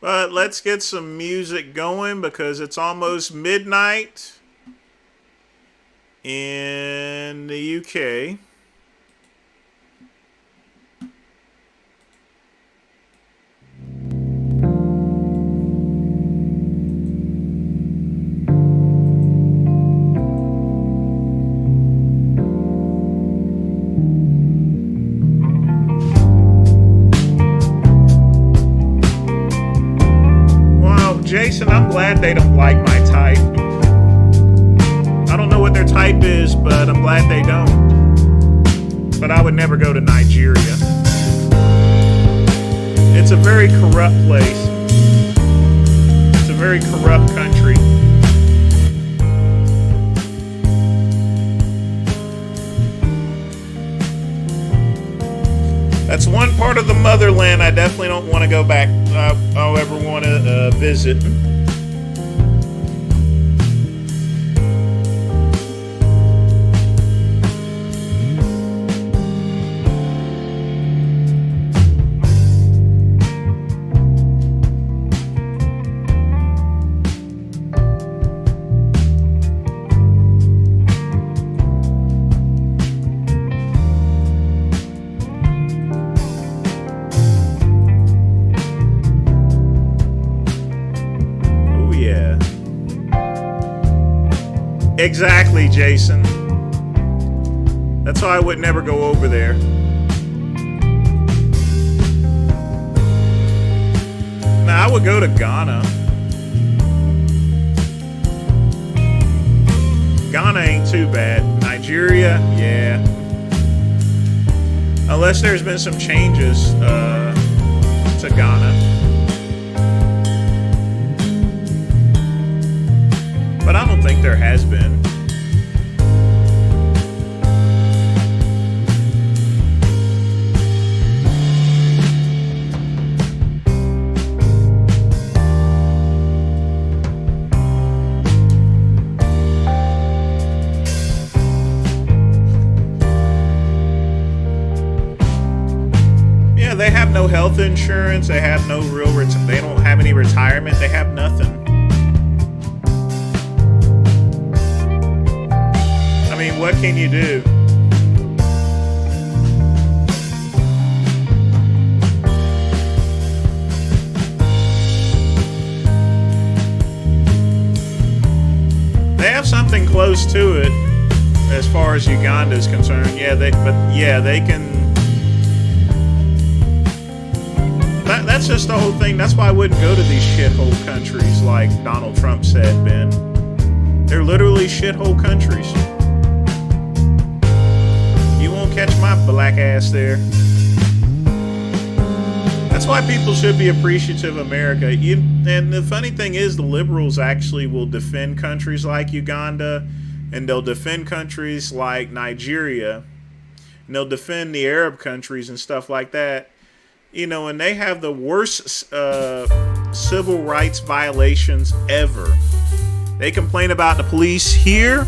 But let's get some music going because it's almost midnight in the UK. Jason, I'm glad they don't like my type. I don't know what their type is, but I'm glad they don't. But I would never go to Nigeria. It's a very corrupt place. It's a very corrupt country. That's one part of the motherland I definitely don't want to go back. I'll ever want to visit. Exactly, Jason. That's why I would never go over there. Nah, I would go to Ghana. Ghana ain't too bad. Nigeria, yeah. Unless there's been some changes to Ghana. But I don't think there has been. Yeah, they have no health insurance. They have no real. They don't have any retirement. They have nothing. I mean, what can you do? They have something close to it as far as Uganda is concerned. Yeah, they can. That's just the whole thing. That's why I wouldn't go to these shithole countries like Donald Trump said, Ben. They're literally shithole countries. Catch my black ass there. That's why people should be appreciative of America. And the funny thing is, the liberals actually will defend countries like Uganda, and they'll defend countries like Nigeria, and they'll defend the Arab countries and stuff like that. You know, and they have the worst civil rights violations ever. They complain about the police here.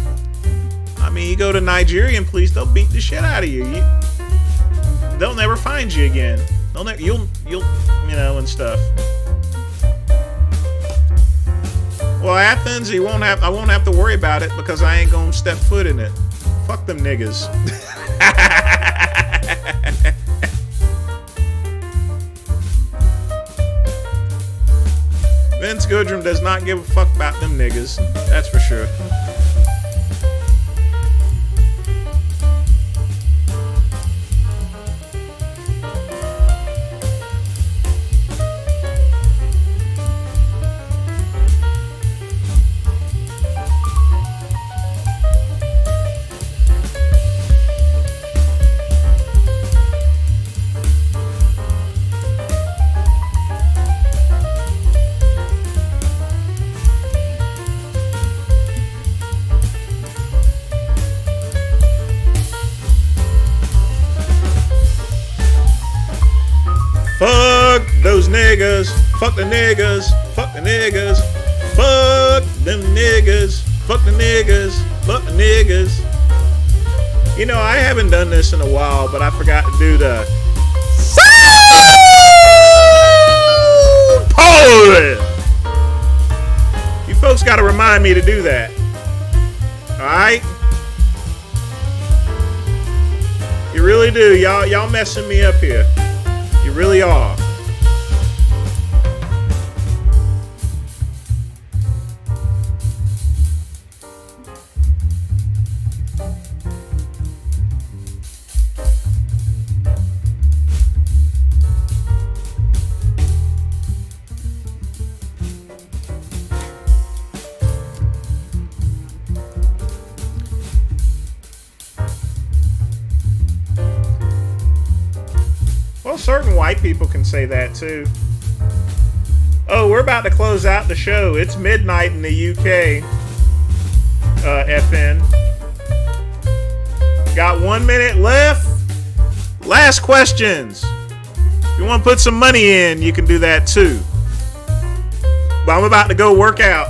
I mean, you go to Nigerian police, they'll beat the shit out of you. They'll never find you again. You'll and stuff. Well, Athens, I won't have to worry about it because I ain't gonna step foot in it. Fuck them niggas. Vince Goodrum does not give a fuck about them niggas. That's for sure. Fuck those niggas. Fuck the niggas. Fuck the niggas. Fuck them niggas. Fuck the niggas. Fuck the niggas. You know, I haven't done this in a while, but I forgot to do the Poland. You folks got to remind me to do that. Alright? You really do. Y'all messing me up here. You really are. Well, certain white people can say that too. Oh, we're about to close out the show. It's midnight in the UK. FN. Got 1 minute left. Last questions. If you want to put some money in, you can do that too. But I'm about to go work out.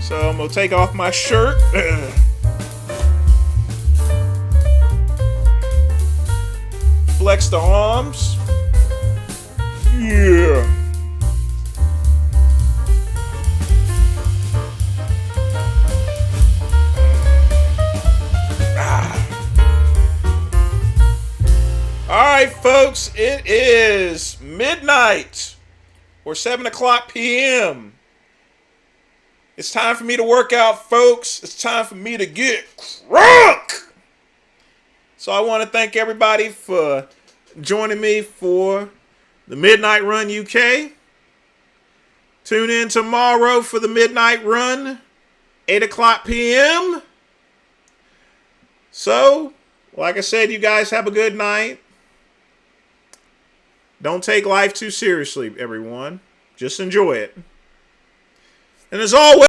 So I'm going to take off my shirt. Flex the arms. Yeah. All right, folks, it is midnight or 7 o'clock p.m. It's time for me to work out, folks. It's time for me to get crunk. So I want to thank everybody for joining me for the Midnight Run UK. Tune in tomorrow for the Midnight Run, 8 o'clock p.m. So, like I said, you guys have a good night. Don't take life too seriously, everyone. Just enjoy it. And as always,